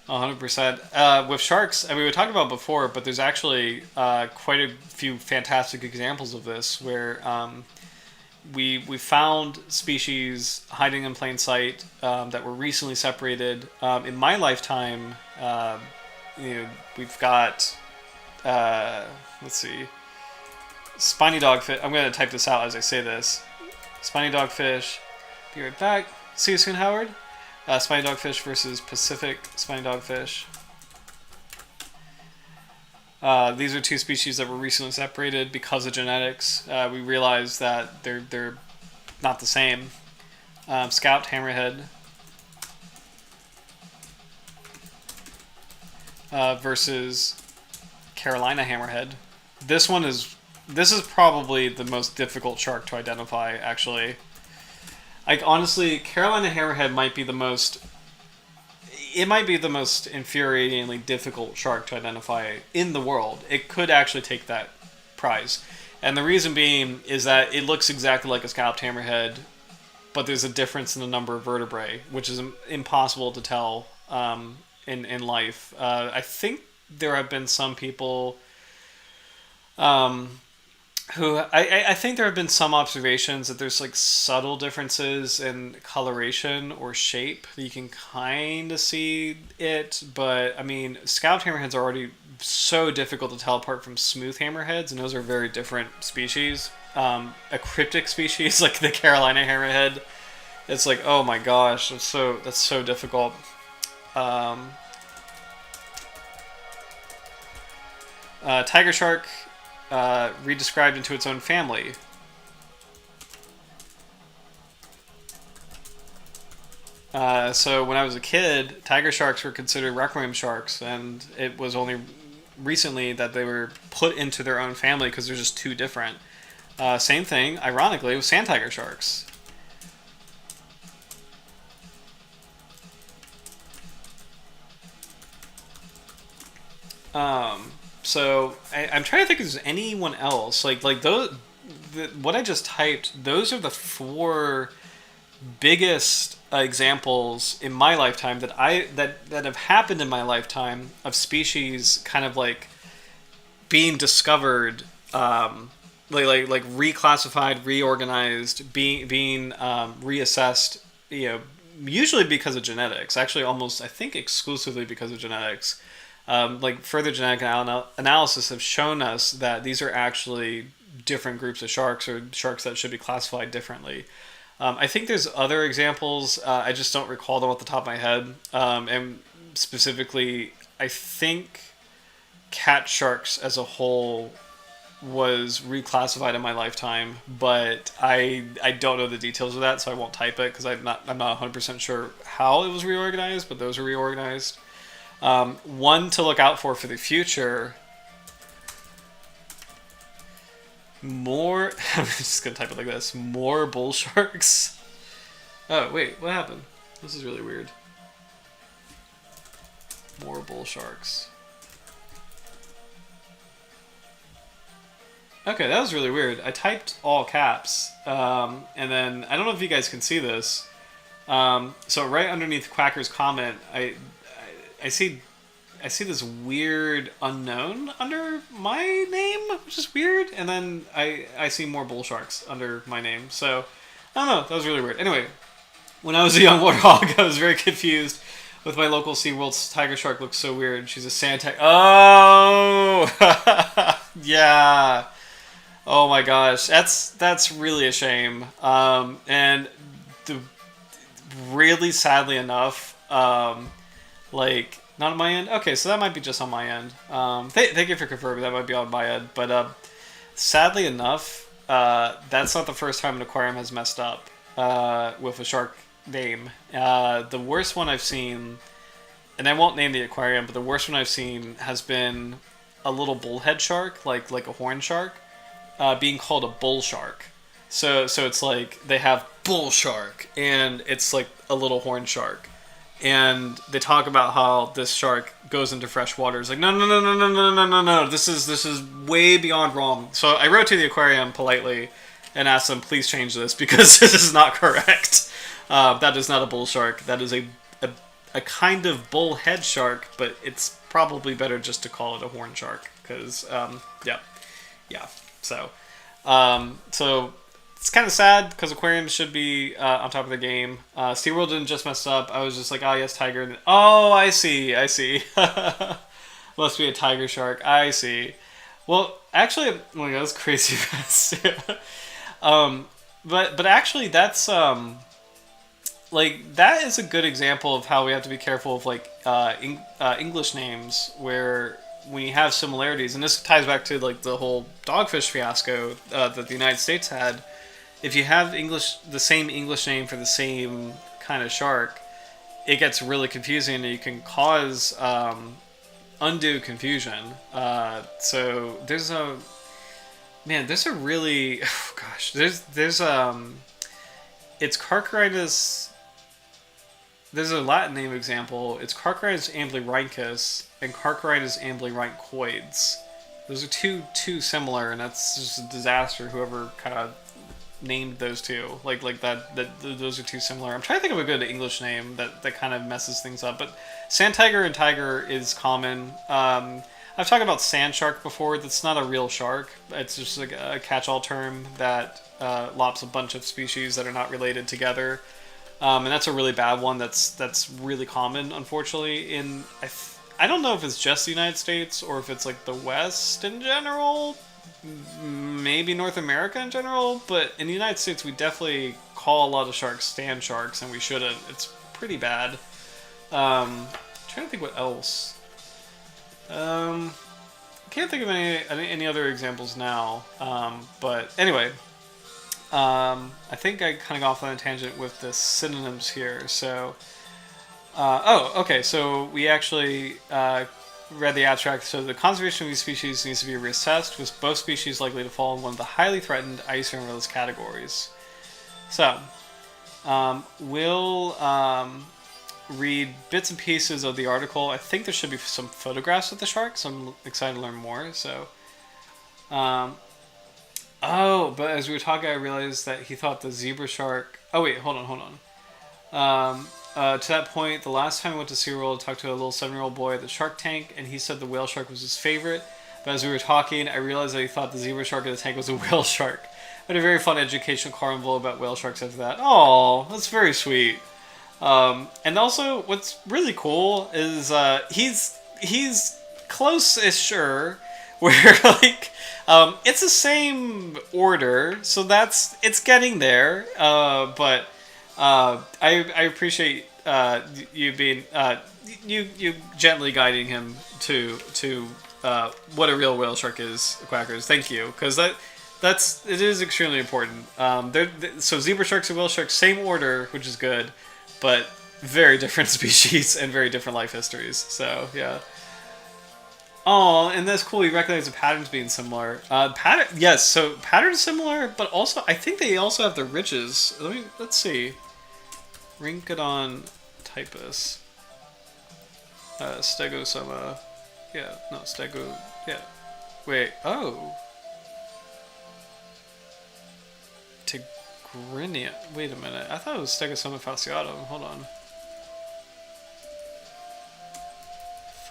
Speaker 1: 100%. With sharks, I mean, we talked about before, but there's actually quite a few fantastic examples of this where we found species hiding in plain sight that were recently separated. In my lifetime, we've got, let's see, spiny dogfish. I'm going to type this out as I say this. Spiny dogfish. Be right back. See you soon, Howard. Spiny dogfish versus Pacific spiny dogfish. These are two species that were recently separated because of genetics. We realized that they're not the same. Scalped hammerhead versus Carolina hammerhead. This is probably the most difficult shark to identify, actually. Like, honestly, Carolina hammerhead might be the most infuriatingly difficult shark to identify in the world. It could actually take that prize. And the reason being is that it looks exactly like a scalped hammerhead, but there's a difference in the number of vertebrae, which is impossible to tell in life. I think there have been some people I think there have been some observations that there's like subtle differences in coloration or shape. You can kind of see it, but I mean, scalped hammerheads are already so difficult to tell apart from smooth hammerheads, and those are very different species. A cryptic species like the Carolina hammerhead, it's like, oh my gosh, that's so difficult. Tiger shark. Redescribed into its own family. So when I was a kid, tiger sharks were considered requiem sharks, and it was only recently that they were put into their own family because they're just too different. Same thing, ironically, with sand tiger sharks. So I'm trying to think if there's anyone else like those. What I just typed, those are the four biggest examples in my lifetime that have happened in my lifetime of species kind of like being discovered, like reclassified, reorganized, being reassessed. Usually because of genetics. Actually, almost I think exclusively because of genetics. Like further genetic analysis have shown us that these are actually different groups of sharks or sharks that should be classified differently. I think there's other examples. I just don't recall them off the top of my head. And specifically, I think cat sharks as a whole was reclassified in my lifetime, but I don't know the details of that, so I won't type it because I'm not 100% sure how it was reorganized, but those are reorganized. One to look out for the future. More. I'm just gonna type it like this. More bull sharks. Oh wait, what happened? This is really weird. More bull sharks. Okay, that was really weird. I typed all caps, and then I don't know if you guys can see this. So right underneath Quacker's comment, I see this weird unknown under my name, which is weird, and then I see more bull sharks under my name. So I don't know, that was really weird. Anyway, when I was a young warthog, I was very confused with my local SeaWorld's tiger shark. Looks so weird. She's a sand tiger. Oh, yeah. Oh my gosh, that's really a shame. And really sadly enough, like not on my end. Okay, so that might be just on my end. Thank you for confirming. That might be on my end, but sadly enough, that's not the first time an aquarium has messed up with a shark name. The worst one I've seen, and I won't name the aquarium, but the worst one I've seen has been a little bullhead shark, like a horn shark, being called a bull shark. So it's like they have bull shark, and it's like a little horn shark, and they talk about how this shark goes into fresh water. It's like no. This is way beyond wrong. So I wrote to the aquarium politely and asked them, please change this because this is not correct. That is not a bull shark. That is a kind of bullhead shark, but it's probably better just to call it a horn shark because yeah. So it's kind of sad because aquariums should be on top of the game. SeaWorld didn't just mess up. I was just like, oh yes, tiger. Oh, I see. Must be a tiger shark. I see. Well, actually, oh my god, that's crazy fast. But actually, that's like that is a good example of how we have to be careful of like English names where when you have similarities, and this ties back to like the whole dogfish fiasco that the United States had. If you have the same English name for the same kind of shark, it gets really confusing and you can cause undue confusion. So there's a really oh gosh there's it's Carcharodontis. There's a Latin name example. It's Carcharodontis amblyrincus and Carcharodontis amblyrincoides. Those are too similar, and that's just a disaster. Whoever kind of named those two, like that those are too similar. I'm trying to think of a good English name that kind of messes things up. But sand tiger and tiger is common. I've talked about sand shark before. That's not a real shark. It's just like a catch-all term that lops a bunch of species that are not related together. And that's a really bad one. That's really common, unfortunately. I don't know if it's just the United States or if it's like the West in general, maybe North America in general. But in the United States, we definitely call a lot of sharks sand sharks, and we shouldn't. It's pretty bad. I'm trying to think what else. I can't think of any other examples now. But anyway. I think I kind of got off on a tangent with the synonyms here. So, okay. So we actually read the abstract. So the conservation of these species needs to be reassessed, with both species likely to fall in one of the highly threatened ice categories. So, we'll read bits and pieces of the article. I think there should be some photographs of the sharks. I'm excited to learn more. So, oh, but as we were talking, I realized that he thought the zebra shark... Oh, wait, hold on. To that point, the last time I went to SeaWorld, I talked to a little 7-year-old boy at the shark tank, and he said the whale shark was his favorite. But as we were talking, I realized that he thought the zebra shark in the tank was a whale shark. I had a very fun educational carnival about whale sharks after that. Oh, that's very sweet. And also, what's really cool is he's close-ish-er, where like it's the same order, so it's getting there. But I appreciate you being you gently guiding him to what a real whale shark is, Quackers. Thank you, because it is extremely important. So zebra sharks and whale sharks, same order, which is good, but very different species and very different life histories. So yeah. Oh, and that's cool. You recognize the patterns being similar. Yes. So patterns similar, but also I think they also have the ridges. Let's see. Rhynchodon typus. Stegosoma. Yeah. No. Stego. Yeah. Wait. Oh. Tigrinia. Wait a minute. I thought it was Stegosoma fasciatum. Hold on.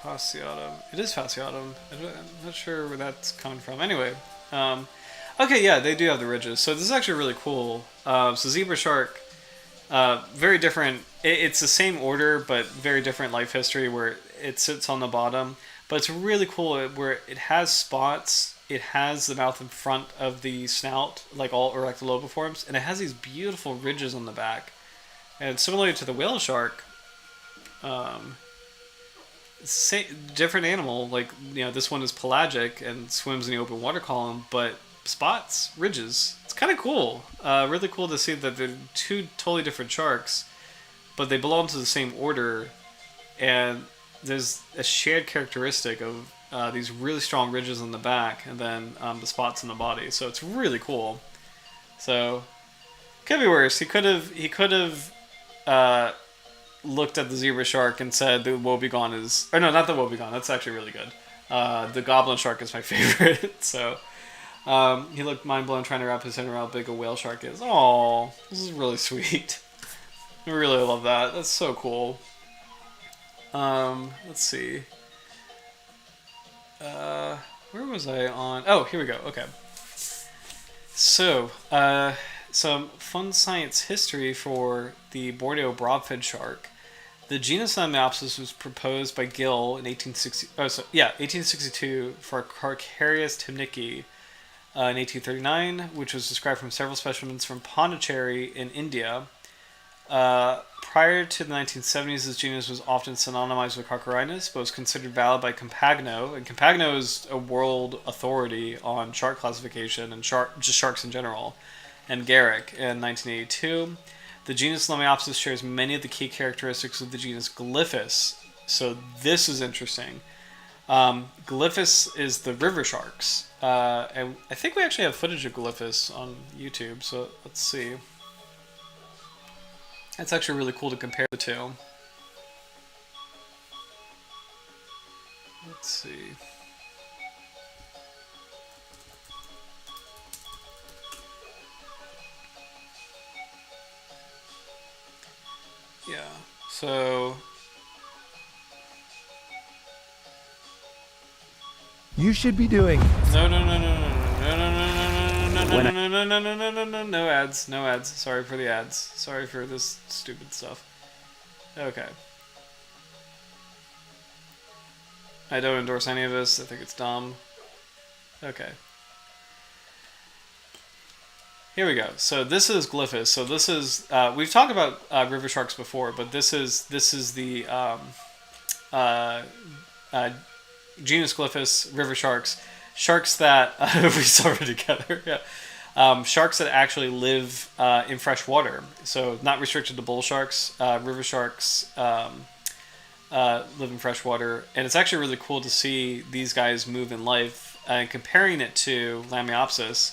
Speaker 1: Fasciatum. It is fasciatum. I'm not sure where that's coming from. Anyway, okay, yeah, they do have the ridges. So this is actually really cool. So zebra shark, very different. It's the same order, but very different life history where it sits on the bottom. But it's really cool where it has spots. It has the mouth in front of the snout, like all erectolobiforms, and it has these beautiful ridges on the back. And similarly to the whale shark, different animal. Like, this one is pelagic and swims in the open water column, but spots ridges. It's kind of cool. Really cool to see that they're two totally different sharks, but they belong to the same order, and there's a shared characteristic of these really strong ridges on the back, and then the spots in the body. So it's really cool. So could be worse. He could have looked at the zebra shark and said the woebegone is, or no, not the woebegone. That's actually really good. The goblin shark is my favorite. So he looked mind blown trying to wrap his head around how big a whale shark is. Oh, this is really sweet. I really love that. That's so cool. Let's see. Where was I on? Oh, here we go. Okay. So, some fun science history for the Borneo Broadfin Shark. The genus Lamiopsis was proposed by Gill in 1862 for Carcharias timnicki in 1839, which was described from several specimens from Pondicherry in India. Prior to the 1970s, this genus was often synonymized with Carcharinus, but was considered valid by Campagno. And Campagno is a world authority on shark classification and just sharks in general. And Garrick in 1982. The genus Lamiopsis shares many of the key characteristics of the genus Glyphis. So this is interesting. Glyphis is the river sharks. And I think we actually have footage of Glyphis on YouTube, so let's see. It's actually really cool to compare the two. Let's see. Yeah, so...
Speaker 2: You should be doing...
Speaker 1: No, no ads, no ads. Sorry for the ads. Sorry for this stupid stuff. Okay. I don't endorse any of this. I think it's dumb. Okay. Here we go. So this is Glyphis. So this is we've talked about river sharks before, but this is the genus Glyphis, river sharks, sharks that we saw together. Yeah. Sharks that actually live in fresh water, so not restricted to bull sharks. River sharks live in fresh water, and it's actually really cool to see these guys move in life. And comparing it to Lamiopsis,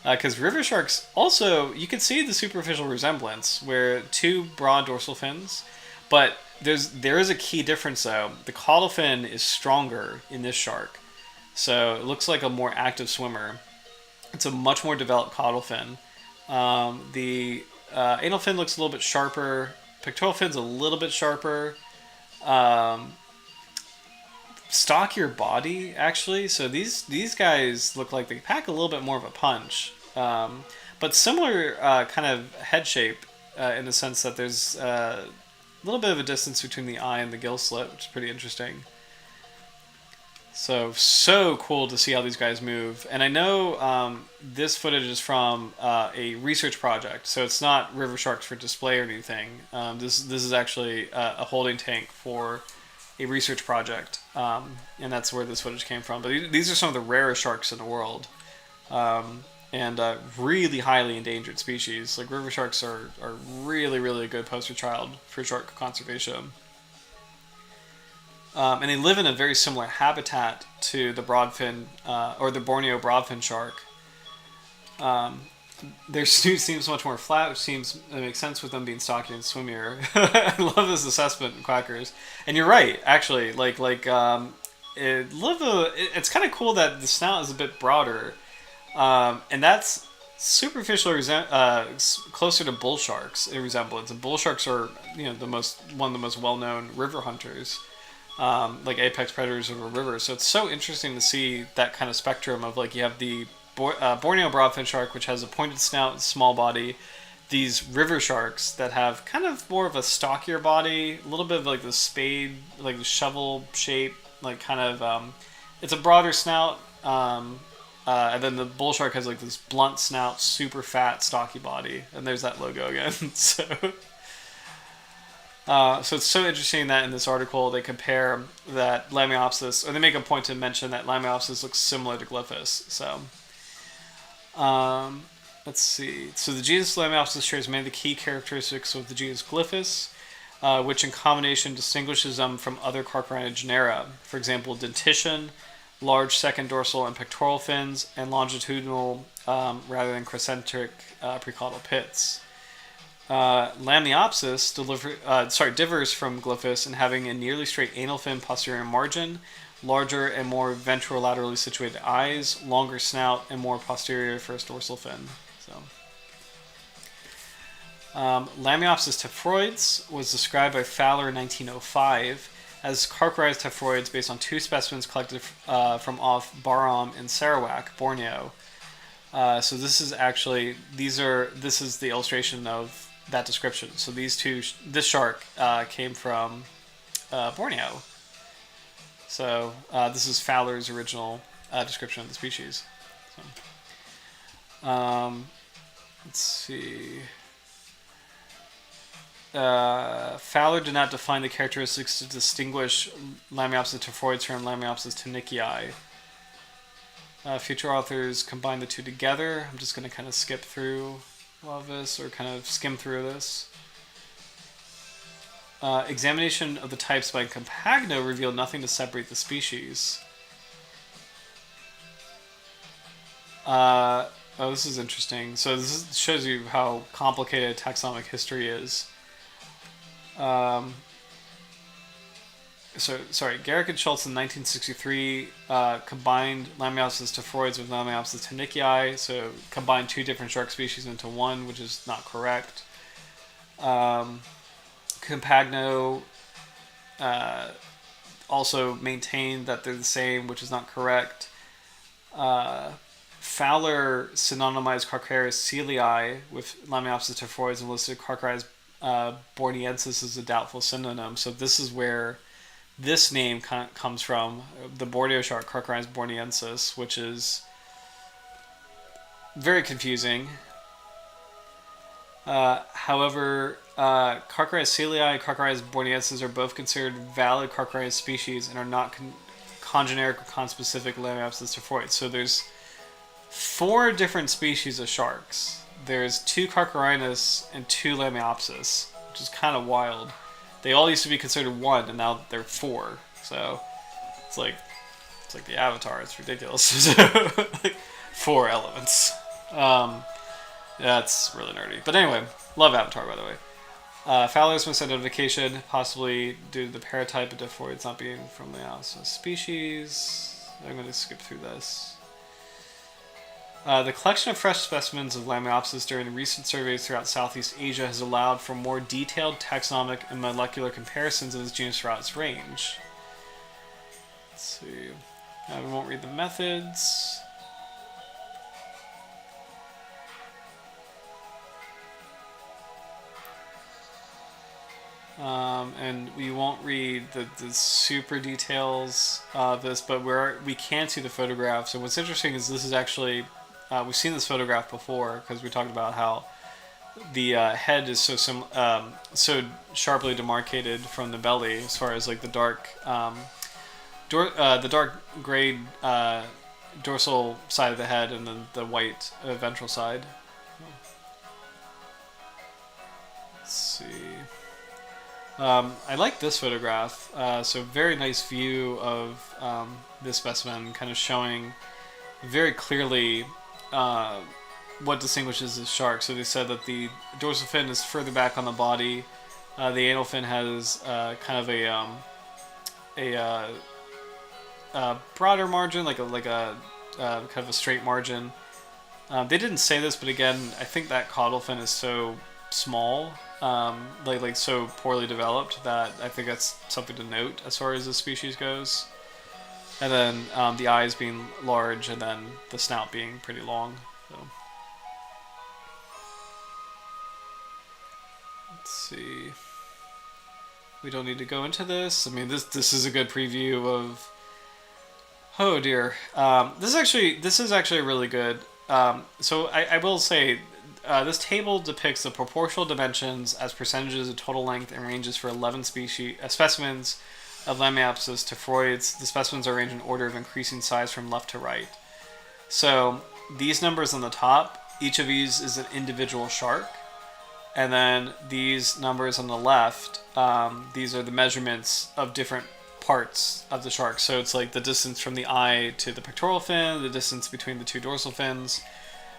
Speaker 1: because river sharks also, you can see the superficial resemblance, where two broad dorsal fins, but there is a key difference though. The caudal fin is stronger in this shark, so it looks like a more active swimmer. It's a much more developed caudal fin. The anal fin looks a little bit sharper. Pectoral fin's a little bit sharper. Stockier body, actually. So these guys look like they pack a little bit more of a punch. But similar kind of head shape in the sense that there's a little bit of a distance between the eye and the gill slit, which is pretty interesting. So cool to see how these guys move. And I know this footage is from a research project, so it's not river sharks for display or anything. This is actually a holding tank for a research project, and that's where this footage came from. But these are some of the rarest sharks in the world, and really highly endangered species. Like, river sharks are really, really a good poster child for shark conservation. And they live in a very similar habitat to the broadfin, or the Borneo broadfin shark. Their snoot seems much more flat, which makes sense with them being stockier and swimmier. I love this assessment, Quackers. And you're right, actually. It's kind of cool that the snout is a bit broader, and that's superficially closer to bull sharks in resemblance. And bull sharks are, one of the most well-known river hunters. Like apex predators of a river. So it's so interesting to see that kind of spectrum of, like, you have the Borneo Broadfin Shark, which has a pointed snout and small body. These river sharks that have kind of more of a stockier body, a little bit of like the spade, like the shovel shape, like kind of, it's a broader snout. And then the bull shark has like this blunt snout, super fat, stocky body. And there's that logo again. So So it's so interesting that in this article they compare that Lamiopsis, or they make a point to mention that Lamiopsis looks similar to Glyphis. So, let's see. So the genus Lamiopsis shares many of the key characteristics of the genus Glyphis, which in combination distinguishes them from other Carcharodonta genera. For example, dentition, large second dorsal and pectoral fins, and longitudinal rather than crescentic precaudal pits. Lamiopsis differs from Glyphis in having a nearly straight anal fin posterior margin, larger and more ventrolaterally situated eyes, longer snout, and more posterior first dorsal fin. Lamiopsis tephroides was described by Fowler in 1905 as carcharized tephroids based on two specimens collected from off Baram in Sarawak, Borneo. So this is the illustration of that description. So this shark came from Borneo. So this is Fowler's original description of the species. So, let's see. Fowler did not define the characteristics to distinguish Lamiopsis tephroides from Lamiopsis tunicii. Future authors combine the two together. I'm just going to kind of skip through a lot of this, or kind of skim through this. Examination of the types by Compagno revealed nothing to separate the species. This is interesting. So this shows you how complicated taxonomic history is. Garrick and Schultz in 1963 combined Lamiopsis tephroides with Lamiopsis tunicii, so combined two different shark species into one, which is not correct. Compagno also maintained that they're the same, which is not correct. Fowler synonymized Carcharis coelii with Lamiopsis tephroids and listed Carcharis borneensis as a doubtful synonym. So this is where this name comes from, the Borneo shark Carcharis borneensis, which is very confusing. However, Carcharis coelii and Carcharis borneensis are both considered valid Carcharis species and are not congeneric or conspecific Lamiopsis tephroids. So there's 4 different species of sharks. There's 2 Carcharinus and 2 Lamiopsis, which is kind of wild. They all used to be considered 1, and now they're 4. So it's like the Avatar. It's ridiculous. Like 4 elements. That's really nerdy. But anyway, love Avatar, by the way. Fowler's misidentification, possibly due to the paratype of tephroids not being from the Lamiopsis species. I'm going to skip through this. The collection of fresh specimens of Lamiopsis during recent surveys throughout Southeast Asia has allowed for more detailed taxonomic and molecular comparisons of this genus throughout its range. Let's see. We won't read the methods. And we won't read the super details of this, but we can see the photographs. And what's interesting is this is actually... we've seen this photograph before because we talked about how the head is so sharply demarcated from the belly, as far as like the dark gray dorsal side of the head and then the white ventral side. Let's see. I like this photograph. So very nice view of this specimen, kind of showing very clearly what distinguishes this shark. So they said that the dorsal fin is further back on the body. The anal fin has kind of a broader margin, like a kind of a straight margin. They didn't say this, but again, I think that caudal fin is so small, like so poorly developed, that I think that's something to note as far as the species goes. And then the eyes being large, and then the snout being pretty long. So. Let's see. We don't need to go into this. I mean, this is a good preview of. Oh dear. This is actually really good. So I will say, this table depicts the proportional dimensions as percentages of total length and ranges for 11 species specimens of Lamiopsis tephrodes. The specimens are arranged in order of increasing size from left to right. So these numbers on the top, each of these is an individual shark. And then these numbers on the left, these are the measurements of different parts of the shark. So it's like the distance from the eye to the pectoral fin, the distance between the two dorsal fins.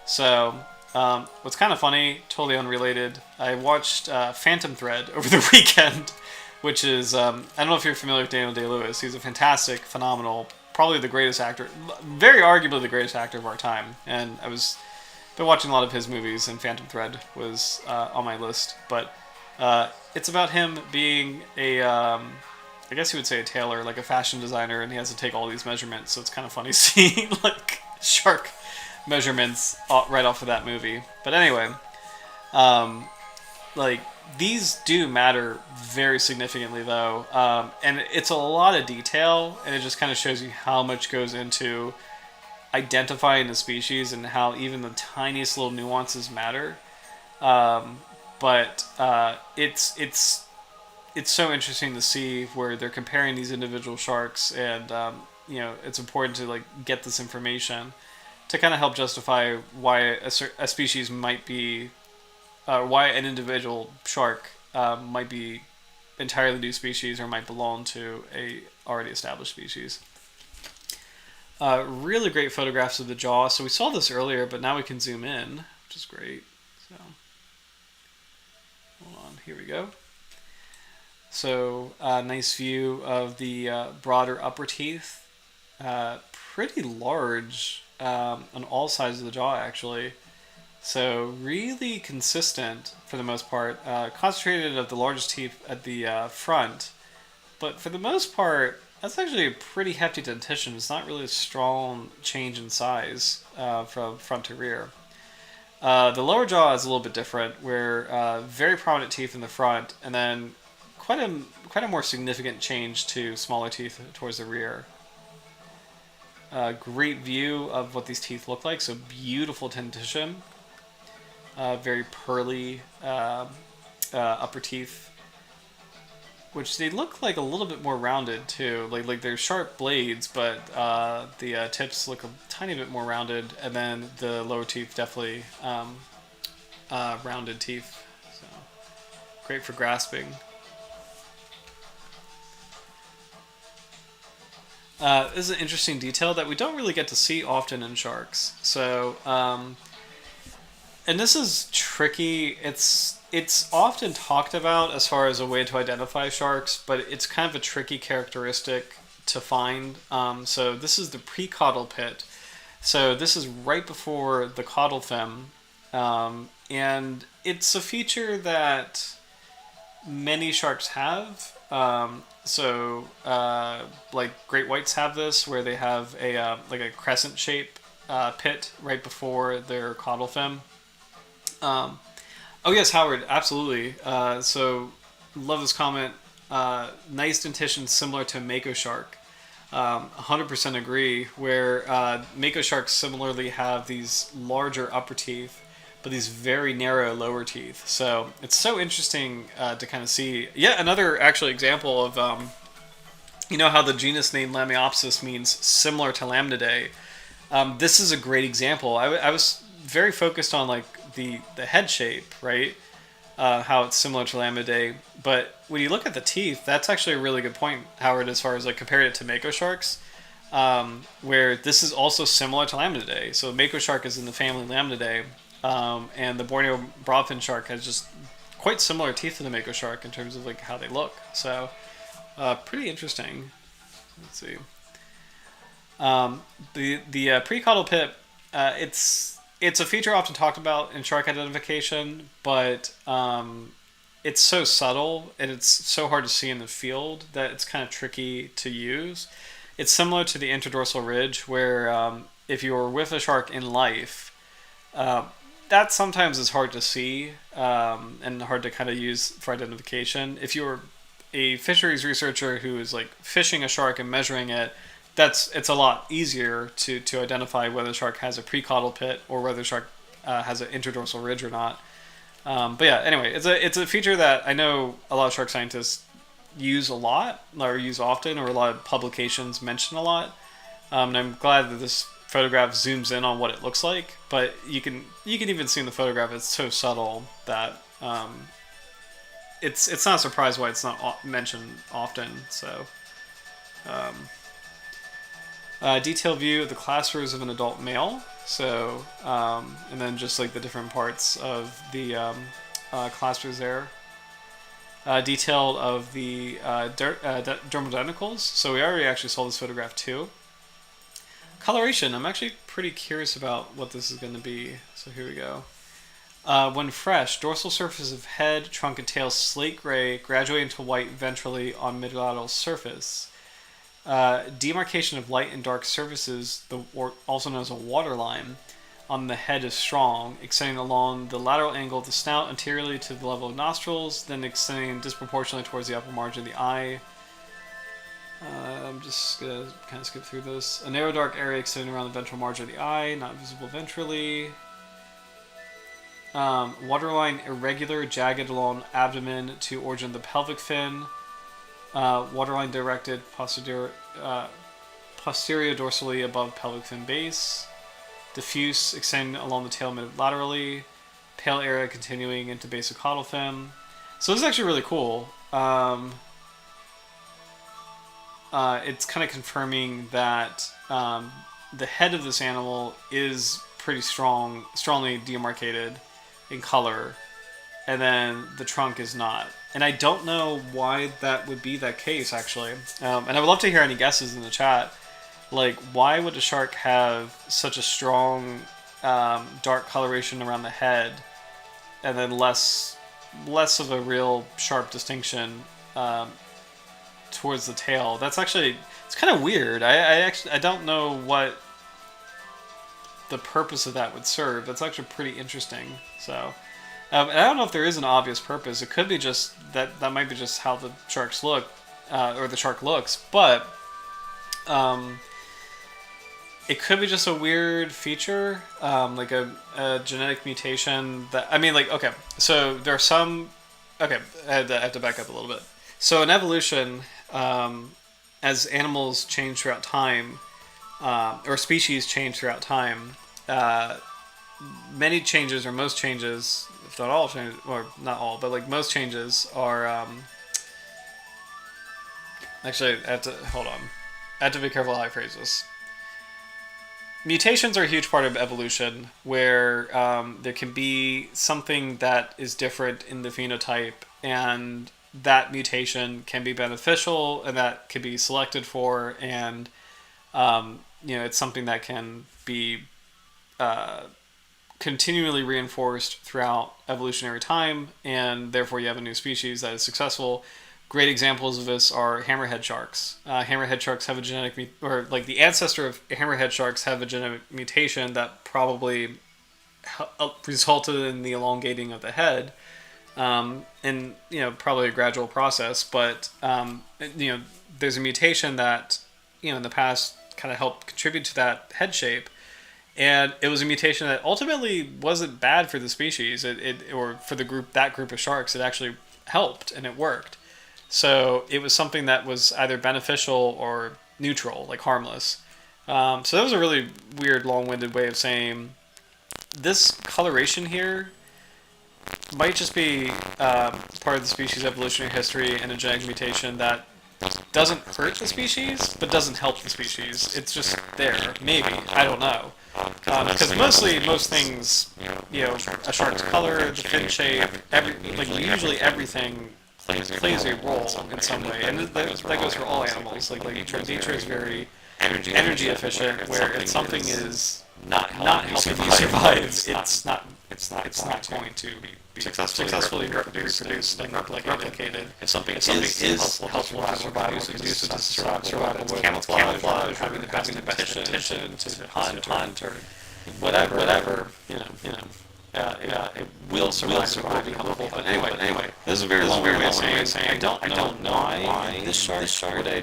Speaker 1: So what's kind of funny, totally unrelated, I watched Phantom Thread over the weekend, which is, I don't know if you're familiar with Daniel Day-Lewis. He's a fantastic, phenomenal, probably the greatest actor, very arguably the greatest actor of our time. And I was been watching a lot of his movies, and Phantom Thread was on my list. But it's about him being a, I guess you would say a tailor, like a fashion designer, and he has to take all these measurements. So it's kind of funny seeing like shark measurements right off of that movie. But anyway, like these do matter very significantly though, and it's a lot of detail, and it just kind of shows you how much goes into identifying the species and how even the tiniest little nuances matter. But it's so interesting to see where they're comparing these individual sharks, and it's important to like get this information to kind of help justify why a species might be, why an individual shark might be entirely new species or might belong to a already established species. Really great photographs of the jaw. So we saw this earlier, but now we can zoom in, which is great. So hold on, here we go. So nice view of the broader upper teeth. Pretty large on all sides of the jaw, actually. So really consistent for the most part. Concentrated of the largest teeth at the front, but for the most part, that's actually a pretty hefty dentition. It's not really a strong change in size from front to rear. The lower jaw is a little bit different, where very prominent teeth in the front, and then quite a more significant change to smaller teeth towards the rear. Great view of what these teeth look like. So beautiful dentition. Very pearly upper teeth, which they look like a little bit more rounded too. Like they're sharp blades, but the tips look a tiny bit more rounded, and then the lower teeth definitely rounded teeth. So great for grasping. This is an interesting detail that we don't really get to see often in sharks. So, and this is tricky. It's often talked about as far as a way to identify sharks, but it's kind of a tricky characteristic to find. So this is the precaudal pit. So this is right before the caudal fin, and it's a feature that many sharks have. Like great whites have this, where they have a like a crescent shape pit right before their caudal fin. Oh yes, Howard, absolutely. So love this comment. Nice dentition similar to mako shark. 100% agree. Where mako sharks similarly have these larger upper teeth, but these very narrow lower teeth. So it's so interesting to kind of see. Yeah, another actually example of how the genus name Lamiopsis means similar to Lamnidae. This is a great example. I was very focused on like the head shape, right? How it's similar to Lamnidae, but when you look at the teeth, that's actually a really good point, Howard, as far as like comparing it to mako sharks, where this is also similar to Lamnidae. So mako shark is in the family Lamnidae, and the Borneo Broadfin Shark has just quite similar teeth to the mako shark in terms of like how they look. So pretty interesting. Let's see. The precaudal pit, it's a feature often talked about in shark identification, but it's so subtle and it's so hard to see in the field that it's kind of tricky to use. It's similar to the interdorsal ridge, where if you were with a shark in life, that sometimes is hard to see and hard to kind of use for identification. If you were a fisheries researcher who is like fishing a shark and measuring it, it's a lot easier to identify whether the shark has a precaudal pit or whether the shark has an interdorsal ridge or not. But yeah, anyway, it's a feature that I know a lot of shark scientists use a lot, or use often, or a lot of publications mention a lot. And I'm glad that this photograph zooms in on what it looks like. But you can even see in the photograph it's so subtle that it's not a surprise why it's not mentioned often. So, detailed view of the claspers of an adult male. So, and then just like the different parts of the claspers there. Detailed of the Conroe-Nicholls. So we already actually saw this photograph too. Coloration. I'm actually pretty curious about what this is going to be. So here we go. When fresh, dorsal surface of head, trunk, and tail slate gray, graduating to white ventrally on midlateral surface. Demarcation of light and dark surfaces, also known as a waterline, on the head is strong, extending along the lateral angle of the snout anteriorly to the level of nostrils, then extending disproportionately towards the upper margin of the eye. I'm just going to kind of skip through this. A narrow dark area extending around the ventral margin of the eye, not visible ventrally. Waterline irregular, jagged along abdomen to origin of the pelvic fin. Waterline directed posterior dorsally above pelvic fin base. Diffuse extending along the tail mid-laterally. Pale area continuing into base of caudal fin. So this is actually really cool. It's kind of confirming that the head of this animal is pretty strongly demarcated in color, and then the trunk is not. And I don't know why that would be that case, actually. And I would love to hear any guesses in the chat. Like, why would a shark have such a strong dark coloration around the head, and then less of a real sharp distinction towards the tail? It's kind of weird. I don't know what the purpose of that would serve. That's actually pretty interesting. So, and I don't know if there is an obvious purpose. It could be just that might be just how the sharks look, or the shark looks, but it could be just a weird feature, like a genetic mutation that, okay, so there are some, okay, I have to back up a little bit. So in evolution, as animals change throughout time, or species change throughout time, many changes, or most changes, if not all changes, or not all, but like most changes are, actually, hold on. I have to be careful how I phrase this. Mutations are a huge part of evolution, where there can be something that is different in the phenotype, and that mutation can be beneficial, and that can be selected for, and it's something that can be continually reinforced throughout evolutionary time, and therefore you have a new species that is successful. Great examples of this are hammerhead sharks. Hammerhead sharks have a genetic, or like the ancestor of hammerhead sharks have a genetic mutation that probably resulted in the elongating of the head, and probably a gradual process. But there's a mutation that in the past kind of helped contribute to that head shape, and it was a mutation that ultimately wasn't bad for the species. Or for that group of sharks, it actually helped and it worked. So it was something that was either beneficial or neutral, like harmless. So that was a really weird, long-winded way of saying this coloration here might just be part of the species' evolutionary history and a genetic mutation that doesn't hurt the species, but doesn't help the species. It's just there. Maybe. I don't know. Because most things, a shark's color, the fin shape, usually everything plays a role in some way, and that goes for all animals. Like nature is very energy efficient, where if something is not helping you survive, it's not going to be successfully reproduced and replicated. If something is helpful to survival, conducive to survival, with camouflage, having the best competition to hunt or whatever, it will survive will be helpful. But anyway, this is a very long way of saying I don't know why this shark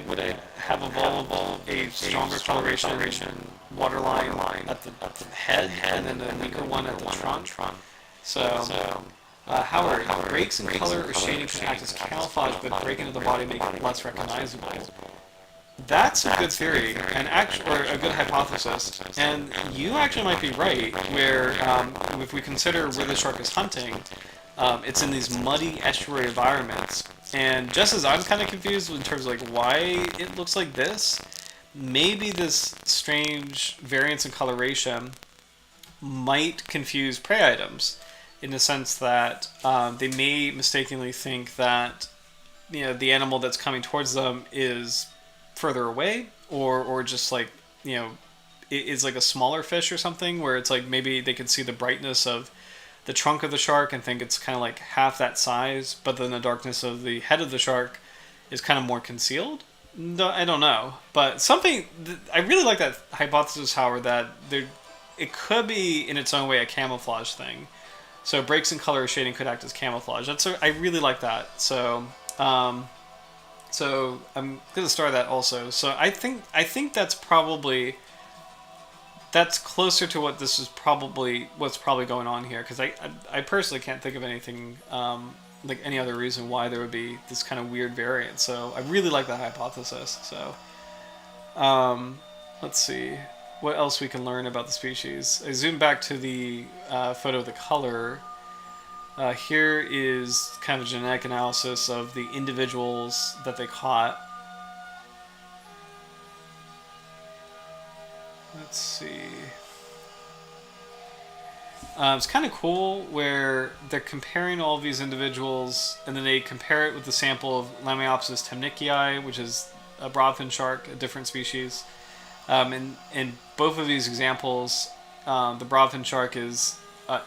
Speaker 1: would have evolved a stronger coloration waterline at the head and then a weaker one at the trunk. So, however, breaks in color or shading can act as camouflage, but break into the body make it less recognizable. That's a good theory, or a good hypothesis, and you actually might be right. Where if we consider where the shark is hunting, it's in these muddy estuary environments, and just as I'm kind of confused in terms of like why it looks like this, maybe this strange variance in coloration might confuse prey items, in the sense that they may mistakenly think that the animal that's coming towards them is further away, or just like it is like a smaller fish or something, where it's like maybe they can see the brightness of the trunk of the shark and think it's kind of like half that size, but then the darkness of the head of the shark is kind of more concealed. No, I don't know, but something I really like that hypothesis, however, that it could be in its own way a camouflage thing. So breaks in color or shading could act as camouflage. I really like that. So I'm gonna start that also. So I think that's closer to what's probably going on here, because I personally can't think of anything like any other reason why there would be this kind of weird variant. So I really like that hypothesis. So let's see what else we can learn about the species. I zoom back to the photo of the color. Here is kind of a genetic analysis of the individuals that they caught. Let's see. It's kind of cool where they're comparing all of these individuals, and then they compare it with the sample of Lamiopsis temnicii, which is a broadfin shark, a different species. In both of these examples, the broadfin shark is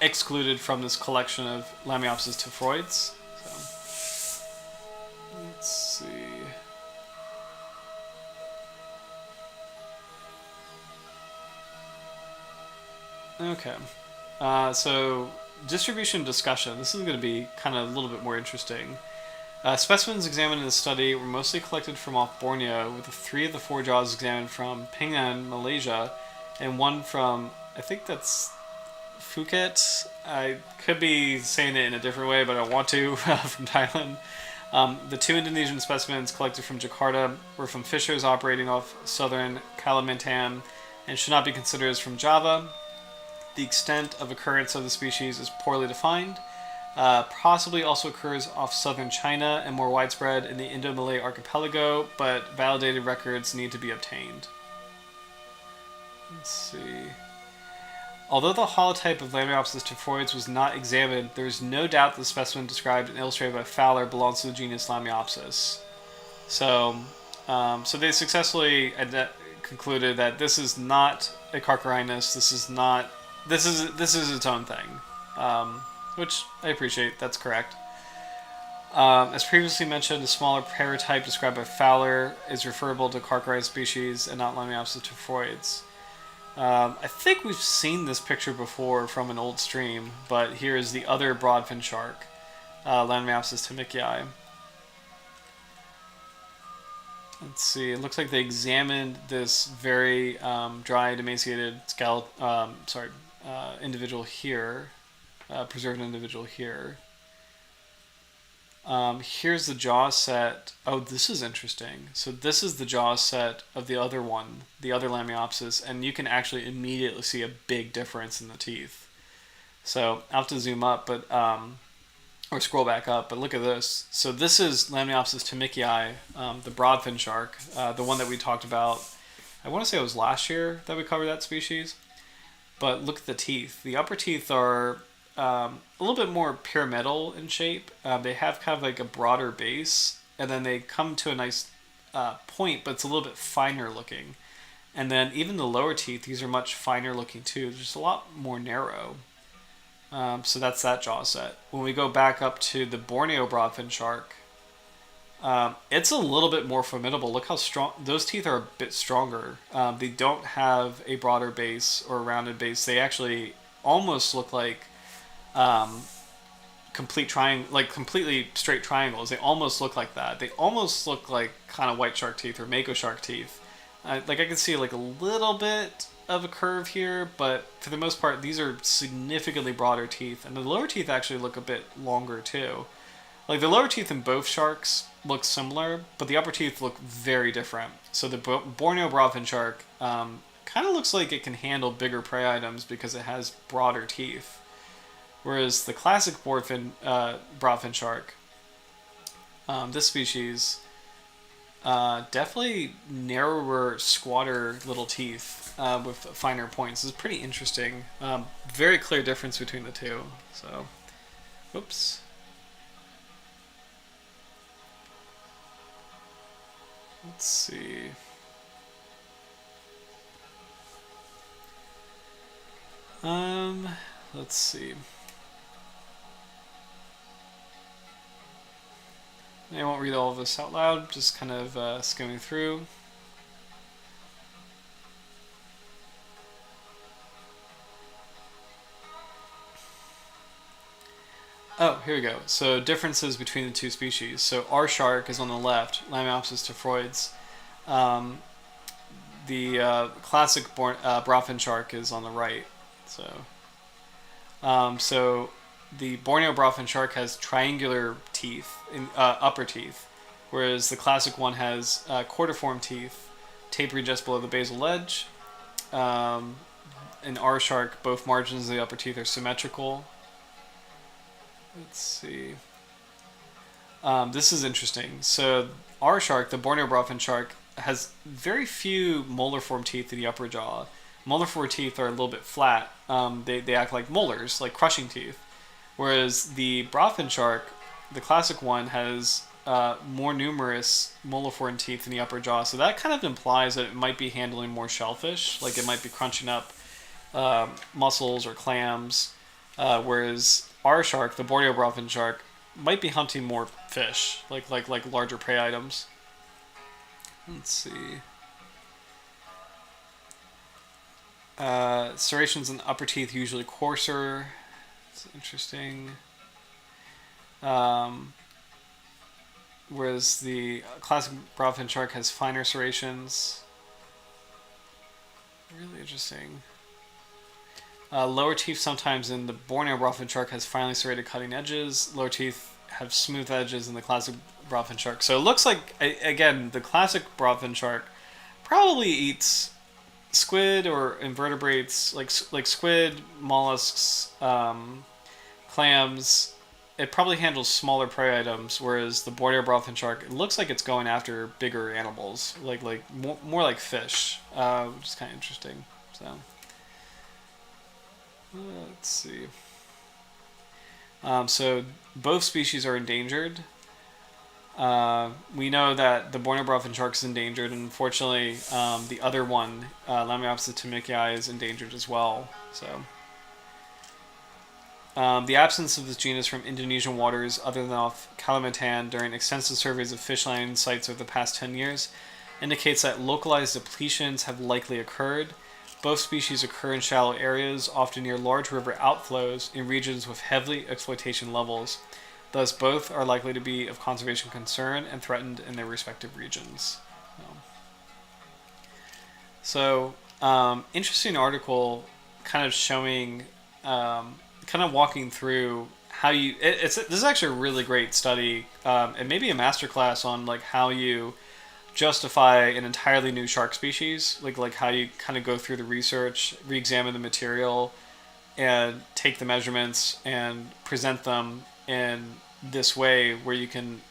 Speaker 1: excluded from this collection of Lamiopsis tephrodes. So, let's see. Okay. So, distribution discussion. This is going to be kind of a little bit more interesting. Specimens examined in the study were mostly collected from off Borneo, with 3 of the 4 jaws examined from Penang, Malaysia, and 1 from, I think that's Phuket. I could be saying it in a different way, but I want to, from Thailand. The 2 Indonesian specimens collected from Jakarta were from fishers operating off southern Kalimantan and should not be considered as from Java. The extent of occurrence of the species is poorly defined. Possibly also occurs off southern China and more widespread in the Indo-Malay archipelago, but validated records need to be obtained. Let's see. Although the holotype of Lamiopsis tephroides was not examined, there is no doubt the specimen described and illustrated by Fowler belongs to the genus Lamiopsis. So they successfully concluded that this is not a Carcharinus. This is its own thing. Which I appreciate, that's correct. As previously mentioned, the smaller paratype described by Fowler is referable to Carcharinus species and not Lamiopsis tephroides. I think we've seen this picture before from an old stream, but here is the other broadfin shark, Lamiopsis temnicii. Let's see, it looks like they examined this very dried, emaciated individual here. Preserved individual here. Here's the jaw set. Oh, this is interesting. So this is the jaw set of the other one, the other Lamiopsis, and you can actually immediately see a big difference in the teeth. So I'll have to zoom up, or scroll back up, but look at this. So this is Lamiopsis temnicii, the broadfin shark, the one that we talked about. I want to say it was last year that we covered that species. But look at the teeth. The upper teeth are a little bit more pyramidal in shape. They have kind of like a broader base, and then they come to a nice point, but it's a little bit finer looking. And then even the lower teeth, these are much finer looking too. They're just a lot more narrow. So that's that jaw set. When we go back up to the Borneo broadfin shark, it's a little bit more formidable. Look how strong those teeth are. A bit stronger. They don't have a broader base or a rounded base. They actually almost look like completely straight triangles. They almost look like that. They almost look like kind of white shark teeth or mako shark teeth. Like I can see like a little bit of a curve here, but for the most part, these are significantly broader teeth, and the lower teeth actually look a bit longer too. Like the lower teeth in both sharks look similar, but the upper teeth look very different. So the Borneo Broadfin Shark kind of looks like it can handle bigger prey items because it has broader teeth. Whereas the classic broadfin shark, this species, definitely narrower, squatter little teeth with finer points. It's pretty interesting. Very clear difference between the two. So, whoops. Let's see. Let's see. I won't read all of this out loud, just kind of skimming through. Oh, here we go. So differences between the two species. So our shark is on the left, Lamiopsis tephrodes. The classic Broadfin shark is on the right. So the Borneo Broadfin shark has triangular teeth, upper teeth, whereas the classic one has cordiform teeth, tapering just below the basal edge. In our shark, both margins of the upper teeth are symmetrical. Let's see. This is interesting. So our shark, the Borneo Broadfin shark, has very few molar-form teeth in the upper jaw. Molar-form teeth are a little bit flat. They act like molars, like crushing teeth. Whereas the Broadfin shark, the classic one, has more numerous molar-form teeth in the upper jaw. So that kind of implies that it might be handling more shellfish, like it might be crunching up mussels or clams. Whereas our shark, the Borneo Broadfin shark, might be hunting more fish, like larger prey items. Let's see. Serrations in the upper teeth usually coarser. It's interesting. Whereas the classic Broadfin shark has finer serrations. Really interesting. Lower teeth sometimes in the Borneo Broadfin shark has finely serrated cutting edges. Lower teeth have smooth edges in the classic Broadfin shark. So it looks like, again, the classic Broadfin shark probably eats squid or invertebrates, like squid, mollusks, clams. It probably handles smaller prey items, whereas the Borneo Broadfin shark, it looks like it's going after bigger animals, like more like fish, which is kind of interesting. So let's see. So both species are endangered. We know that the Borneo Broadfin shark is endangered, and unfortunately, the other one, Lamiopsis temminckii, is endangered as well. So, the absence of this genus from Indonesian waters, other than off Kalimantan, during extensive surveys of fish landing sites over the past 10 years, indicates that localized depletions have likely occurred. Both species occur in shallow areas, often near large river outflows, in regions with heavy exploitation levels. Thus, both are likely to be of conservation concern and threatened in their respective regions. So, interesting article, kind of showing, kind of walking through how you. This is actually a really great study, and maybe a masterclass on like how you justify an entirely new shark species, like how you kind of go through the research, re-examine the material, and take the measurements and present them in this way where you can,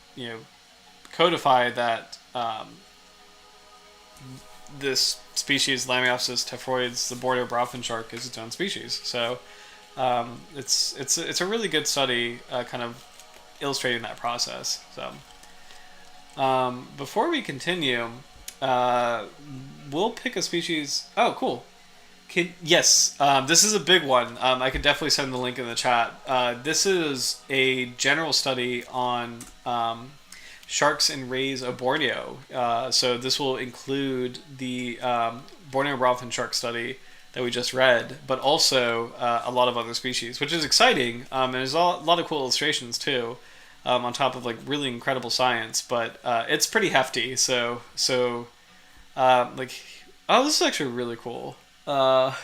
Speaker 1: codify that this species, Lamiopsis tephrodes, the Borneo Broadfin shark, is its own species. So it's a really good study, kind of illustrating that process. So before we continue, we'll pick a species. Oh, cool. Yes, this is a big one. I could definitely send the link in the chat. This is a general study on sharks and rays of Borneo. So this will include the Borneo Broadfin shark study, that we just read, but also a lot of other species, which is exciting. And there's a lot of cool illustrations too, on top of like really incredible science. But it's pretty hefty. Like, oh, this is actually really cool. Uh,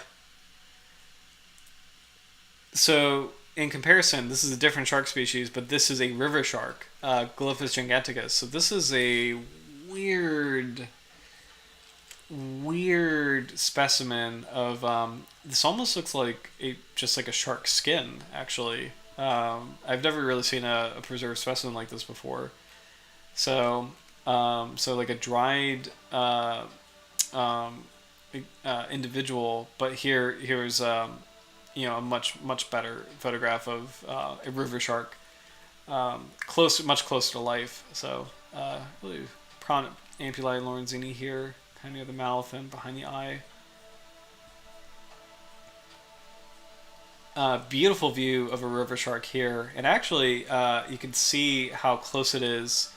Speaker 1: so in comparison, this is a different shark species, but this is a river shark, Glyphis giganticus. So this is a weird weird specimen of this almost looks like just like a shark skin actually. I've never really seen a preserved specimen like this before. So so like a dried um, individual, but here's a much better photograph of a river shark, much closer to life. So really prominent ampullae lorenzini here, kind of near the mouth and behind the eye. Beautiful view of a river shark here, and actually you can see how close it is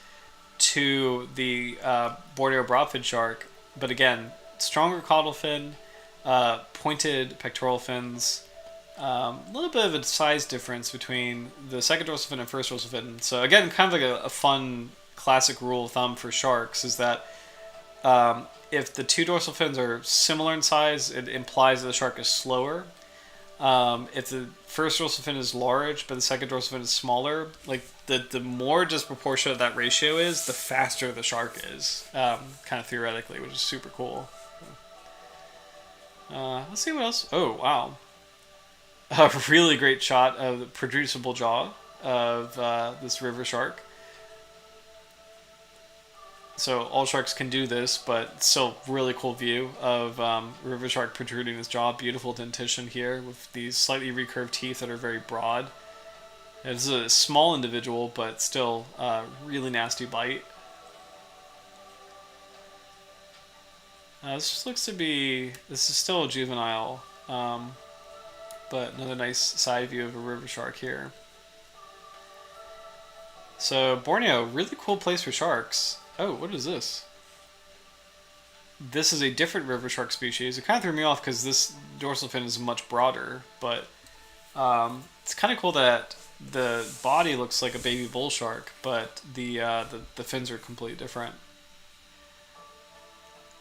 Speaker 1: to the Borneo Broadfin Shark. But again, stronger caudal fin, pointed pectoral fins, a little bit of a size difference between the second dorsal fin and first dorsal fin. So again, kind of like a fun classic rule of thumb for sharks is that if the two dorsal fins are similar in size, it implies that the shark is slower. If the first dorsal fin is large but the second dorsal fin is smaller, like the more disproportionate that ratio is, the faster the shark is, kind of theoretically, which is super cool. Let's see what else. Oh, wow. A really great shot of the producible jaw of this river shark. So all sharks can do this, but still really cool view of river shark protruding his jaw. Beautiful dentition here with these slightly recurved teeth that are very broad. It's a small individual, but still really nasty bite. This looks to be, this is still a juvenile, but another nice side view of a river shark here. So Borneo, really cool place for sharks. Oh, what is this? This is a different river shark species. It kind of threw me off because this dorsal fin is much broader, but it's kind of cool that the body looks like a baby bull shark, but the fins are completely different.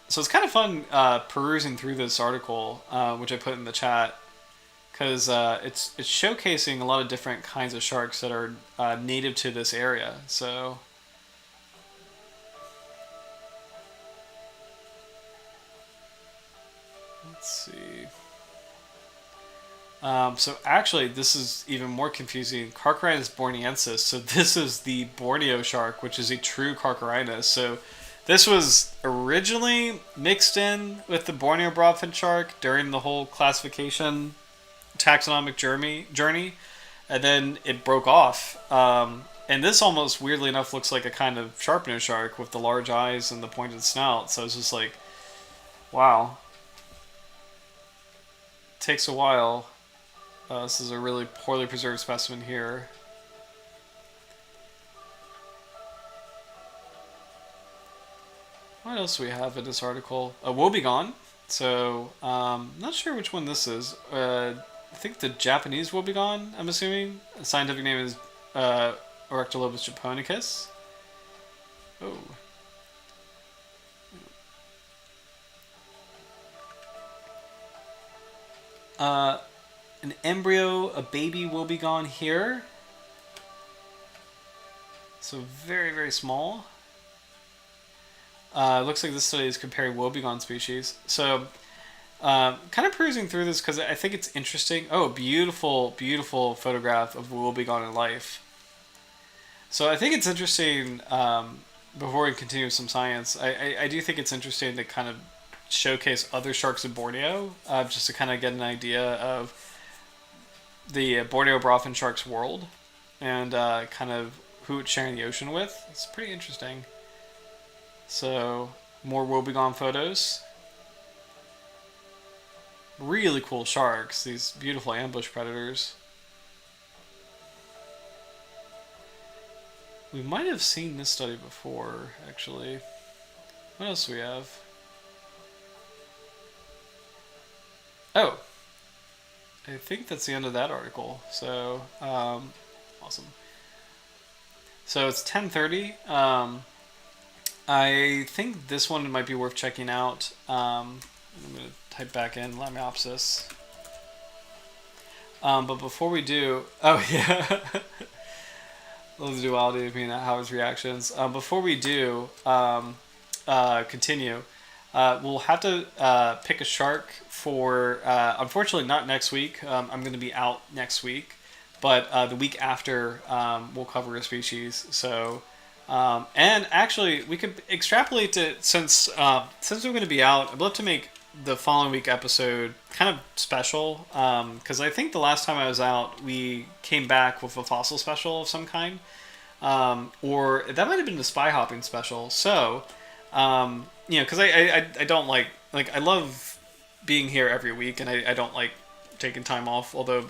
Speaker 1: So it's kind of fun perusing through this article, which I put in the chat, because it's showcasing a lot of different kinds of sharks that are native to this area. So let's see. So actually, this is even more confusing. Carcharinus borneensis. So this is the Borneo shark, which is a true Carcharinus. So this was originally mixed in with the Borneo Broadfin Shark during the whole classification taxonomic journey, and then it broke off. And this almost weirdly enough looks like a kind of sharp-nosed shark with the large eyes and the pointed snout. So it's just like, wow. Takes a while. This is a really poorly preserved specimen here. What else do we have in this article? A woebegone. So, not sure which one this is. I think the Japanese woebegone, I'm assuming. The scientific name is Orectolobus japonicus. Oh. An embryo, a baby woebegone here. So very, very small. Looks like this study is comparing woebegone species. So, kind of perusing through this because I think it's interesting. Oh, beautiful, beautiful photograph of woebegone in life. So I think it's interesting, before we continue with some science, I do think it's interesting to kind of showcase other sharks in Borneo, just to kind of get an idea of the Borneo Broadfin Shark's world and kind of who it's sharing the ocean with. It's pretty interesting. So, more woebegone photos. Really cool sharks, these beautiful ambush predators. We might have seen this study before, actually. What else do we have? Oh, I think that's the end of that article. So, awesome. So it's 10:30. I think this one might be worth checking out. I'm going to type back in Lamiopsis. But before we do, oh yeah, the duality of Howard's reactions. Before we do continue, we'll have to pick a shark for. Unfortunately, not next week. I'm going to be out next week, but the week after we'll cover a species. So. And actually, we could extrapolate to since we're going to be out. I'd love to make the following week episode kind of special because I think the last time I was out, we came back with a fossil special of some kind, or that might have been the spy hopping special. So, because I don't like I love being here every week, and I don't like taking time off. Although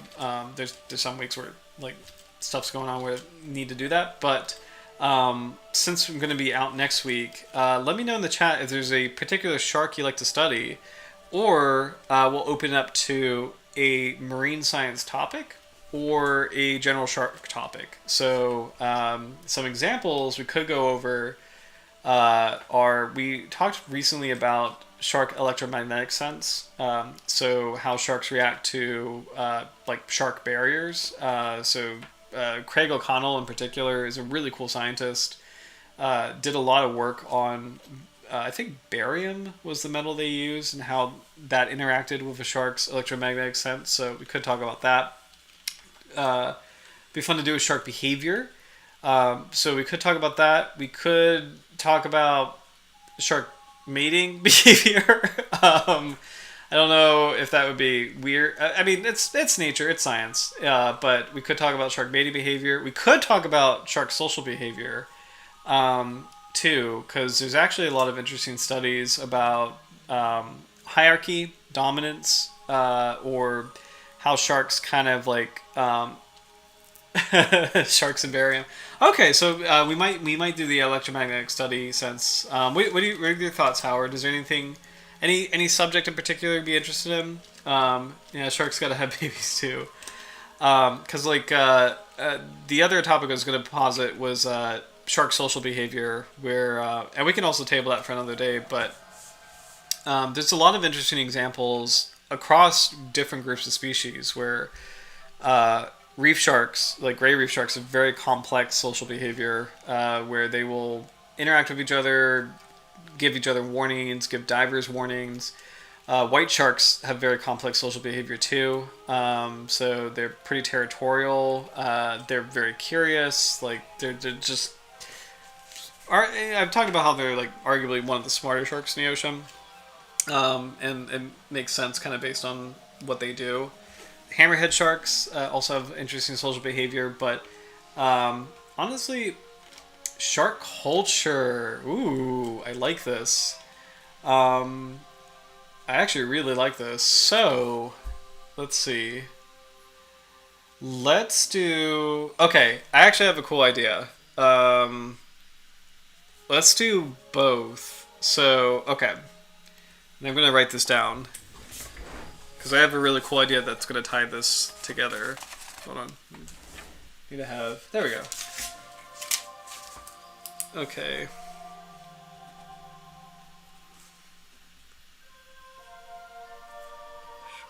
Speaker 1: there's some weeks where stuff's going on where I need to do that, but. Since I'm going to be out next week, let me know in the chat if there's a particular shark you like to study, or we'll open it up to a marine science topic or a general shark topic. So some examples we could go over are we talked recently about shark electromagnetic sense, so how sharks react to shark barriers. Craig O'Connell in particular is a really cool scientist. Did a lot of work on, I think barium was the metal they used and how that interacted with a shark's electromagnetic sense. So we could talk about that. Be fun to do with shark behavior. So we could talk about that. We could talk about shark mating behavior. I don't know if that would be weird. I mean, it's nature, it's science. But we could talk about shark mating behavior. We could talk about shark social behavior, too, because there's actually a lot of interesting studies about hierarchy, dominance, or how sharks kind of sharks and barium. Okay, so we might do the electromagnetic study since. What are your thoughts, Howard? Is there anything? Any subject in particular you'd be interested in? Sharks gotta have babies too. Because the other topic I was going to posit was shark social behavior, where and we can also table that for another day. But there's a lot of interesting examples across different groups of species where reef sharks, like gray reef sharks, have very complex social behavior, where they will interact with each other, give each other warnings, give divers warnings. White sharks have very complex social behavior too. So they're pretty territorial. They're very curious. They're just. I've talked about how they're arguably one of the smarter sharks in the ocean, and it makes sense kind of based on what they do. Hammerhead sharks also have interesting social behavior, but honestly. Shark culture. Ooh, I like this. I actually really like this. So, let's see. Let's do... Okay, I actually have a cool idea. Let's do both. So, okay. And I'm going to write this down. Because I have a really cool idea that's going to tie this together. Hold on. Need to have... There we go. Okay.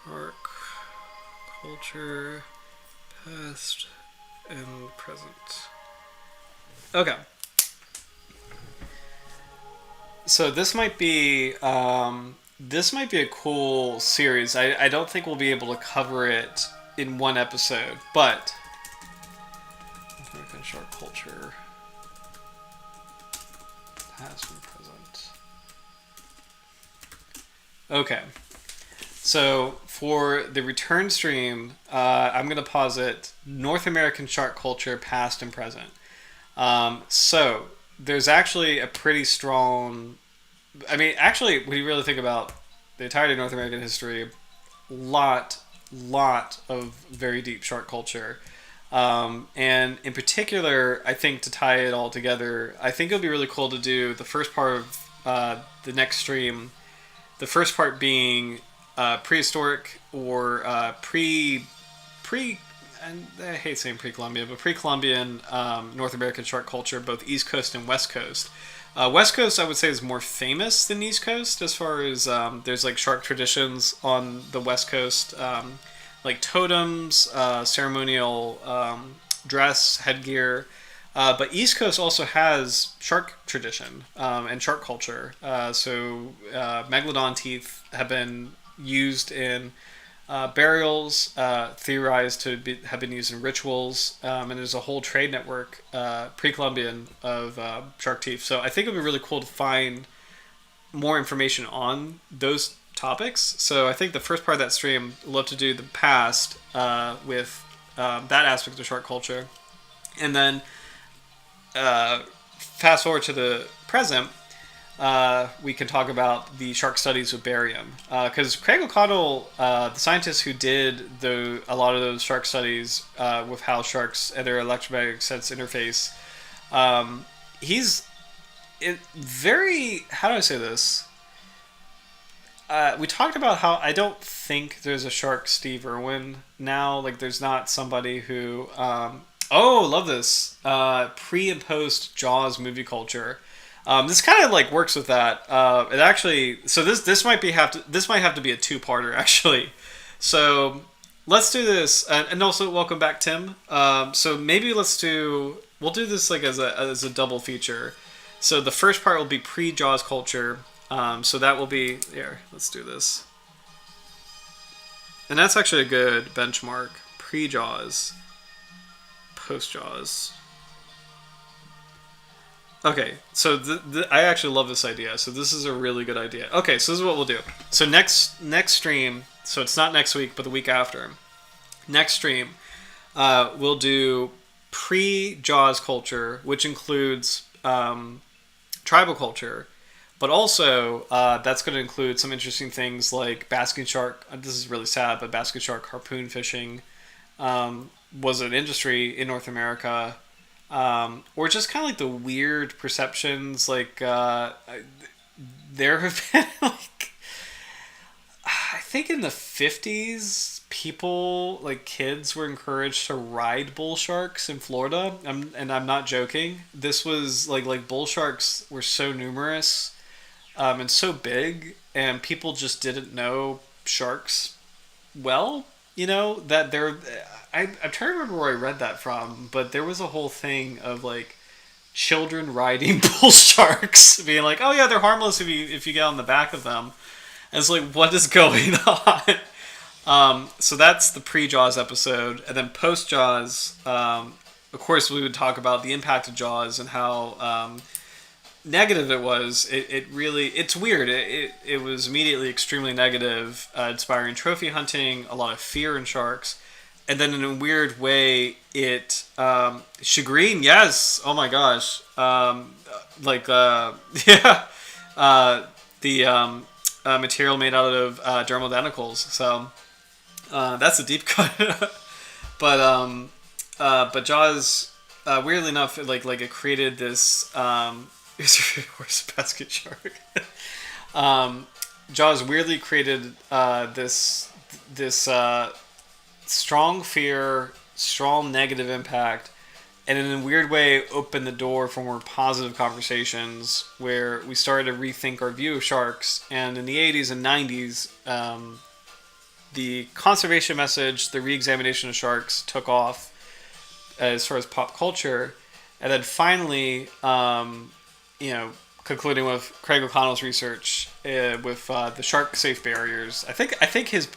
Speaker 1: Shark culture, past and present. Okay. So this might be a cool series. I don't think we'll be able to cover it in one episode, but American shark culture. Past and present. Okay. So for the return stream, I'm going to posit North American shark culture, past and present. So there's actually a pretty strong... I mean, actually, when you really think about the entirety of North American history, lot of very deep shark culture. And in particular, I think to tie it all together, I think it would be really cool to do the first part of the next stream. The first part being prehistoric or pre, and I hate saying pre-Columbian, but pre-Columbian North American shark culture, both East Coast and West Coast. West Coast, I would say, is more famous than East Coast as far as there's like shark traditions on the West Coast, like totems, ceremonial dress, headgear. But East Coast also has shark tradition and shark culture. Megalodon teeth have been used in burials, theorized to have been used in rituals, and there's a whole trade network pre-Columbian of shark teeth. So I think it would be really cool to find more information on those topics. So I think the first part of that stream, I'd love to do the past with that aspect of shark culture, and then fast forward to the present. We can talk about the shark studies with barium. Because Craig O'Connell, the scientist who did a lot of those shark studies with how sharks and their electromagnetic sense interface, he's very, how do I say this? We talked about how I don't think there's a shark Steve Irwin now. Like, there's not somebody who... love this. Pre and post Jaws movie culture. This kind of like works with that. It actually, so this might have to be a two-parter actually. So let's do this, and also welcome back, Tim. So maybe we'll do this like as a double feature. So the first part will be pre-Jaws culture. So that will be here. Let's do this, and that's actually a good benchmark. Pre-Jaws, post-Jaws. Okay, so I actually love this idea. So this is a really good idea. Okay, so this is what we'll do. So next stream, so it's not next week, but the week after. Next stream, we'll do pre-Jaws culture, which includes tribal culture, but also that's going to include some interesting things like basking shark. This is really sad, but basking shark harpoon fishing was an industry in North America. Or just kind of like the weird perceptions, like there have been like, I think in the 50s, people, like kids, were encouraged to ride bull sharks in Florida. And I'm not joking. This was like bull sharks were so numerous and so big, and people just didn't know sharks well. That they're... I'm trying to remember where I read that from, but there was a whole thing of like children riding bull sharks, being like, "Oh yeah, they're harmless if you get on the back of them." And it's like, what is going on? So that's the pre-Jaws episode, and then post-Jaws, of course, we would talk about the impact of Jaws and how negative it was. It's weird. It was immediately extremely negative, inspiring trophy hunting, a lot of fear in sharks. And then in a weird way, it Shagreen, yes, oh my gosh, the material made out of dermal denticles. So that's a deep cut. but Jaws, weirdly enough, it created this horse basket shark. Jaws weirdly created this strong fear, strong negative impact, and in a weird way opened the door for more positive conversations where we started to rethink our view of sharks. And in the 80s and 90s, the conservation message, the re-examination of sharks took off as far as pop culture. And then finally, concluding with Craig O'Connell's research with the shark safe barriers. I think his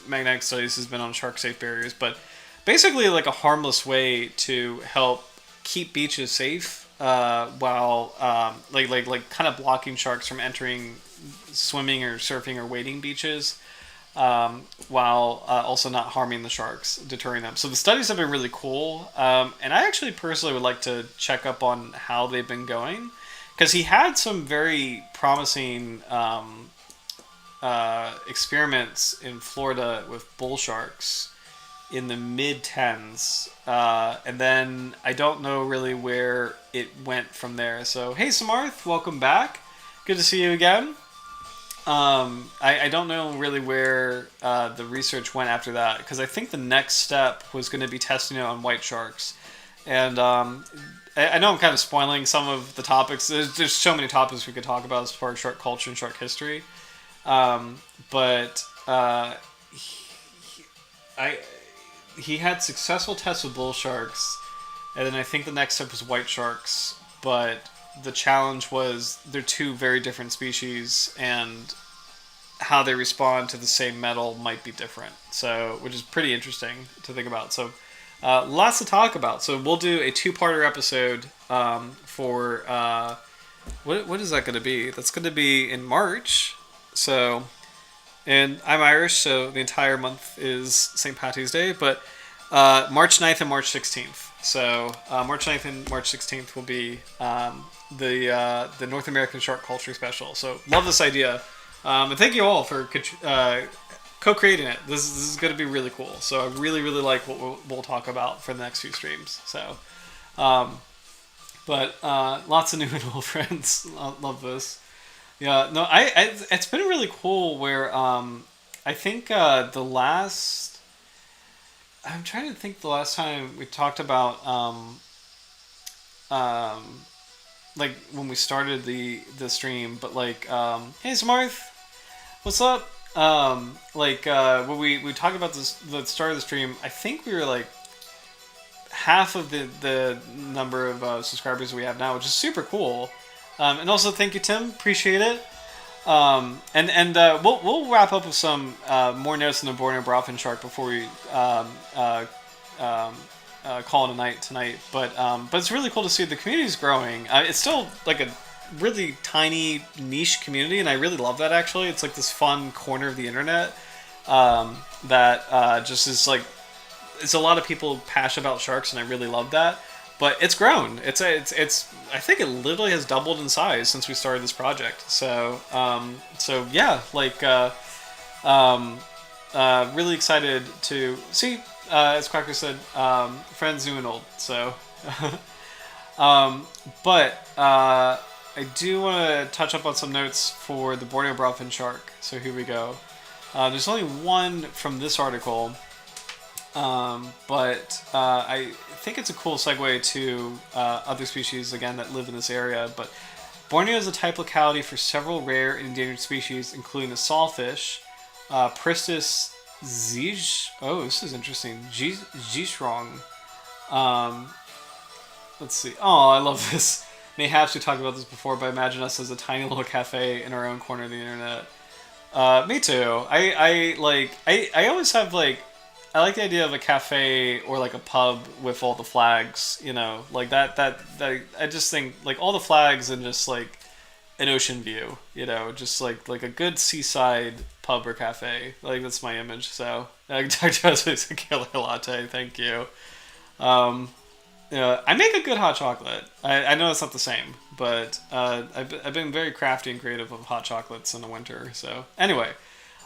Speaker 1: magnetic studies has been on shark safe barriers, but basically like a harmless way to help keep beaches safe while kind of blocking sharks from entering swimming or surfing or wading beaches, while also not harming the sharks, deterring them. So the studies have been really cool, and I actually personally would like to check up on how they've been going. Because he had some very promising experiments in Florida with bull sharks in the mid-10s. And then I don't know really where it went from there. So, hey, Samarth, welcome back. Good to see you again. I don't know really where the research went after that because I think the next step was going to be testing it on white sharks. And I know I'm kind of spoiling some of the topics. There's so many topics we could talk about as far as shark culture and shark history. But I he had successful tests with bull sharks, and then I think the next step was white sharks. But the challenge was they're two very different species, and how they respond to the same metal might be different. So, which is pretty interesting to think about. So, lots to talk about. So, we'll do a two-parter episode for what is that going to be? That's going to be in March. So, and I'm Irish, so the entire month is St. Patty's Day, but March 9th and March 16th. So March 9th and March 16th will be the North American Shark Culture Special. So love this idea. And thank you all for co-creating it. This is going to be really cool. So I really, really like what we'll talk about for the next few streams. So, but lots of new and old friends. Love this. Yeah, no, it's been really cool where I think the last I'm trying to think the last time we talked about like when we started the stream, but like hey Smarth, what's up? When we talked about this the start of the stream, I think we were like half of the number of subscribers we have now, which is super cool. And also, thank you, Tim. Appreciate it. We'll wrap up with some more notes on the Borneo Broadfin Shark before we call it a night tonight. But it's really cool to see the community's growing. It's still like a really tiny niche community, and I really love that. Actually, it's like this fun corner of the internet that just is like it's a lot of people passionate about sharks, and I really love that. But it's grown. It's I think it literally has doubled in size since we started this project. So yeah, like really excited to see. As Quacker said, friends new and old. So, but I do want to touch up on some notes for the Borneo Broadfin Shark. So here we go. There's only one from this article. But I think it's a cool segue to other species again that live in this area. But Borneo is a type locality for several rare and endangered species, including the sawfish, Pristis zij. Oh, this is interesting. Jishrong. Let's see. Oh, I love this. Mayhaps we talked about this before, but imagine us as a tiny little cafe in our own corner of the internet. Me too. I always have like. I like the idea of a cafe or like a pub with all the flags, you know, like that I just think like all the flags and just like an ocean view, you know, just like a good seaside pub or cafe. Like that's my image. So Dr. Joseph's a killer latte. Thank you. I make a good hot chocolate. I know it's not the same, but I've been very crafty and creative of hot chocolates in the winter. So anyway.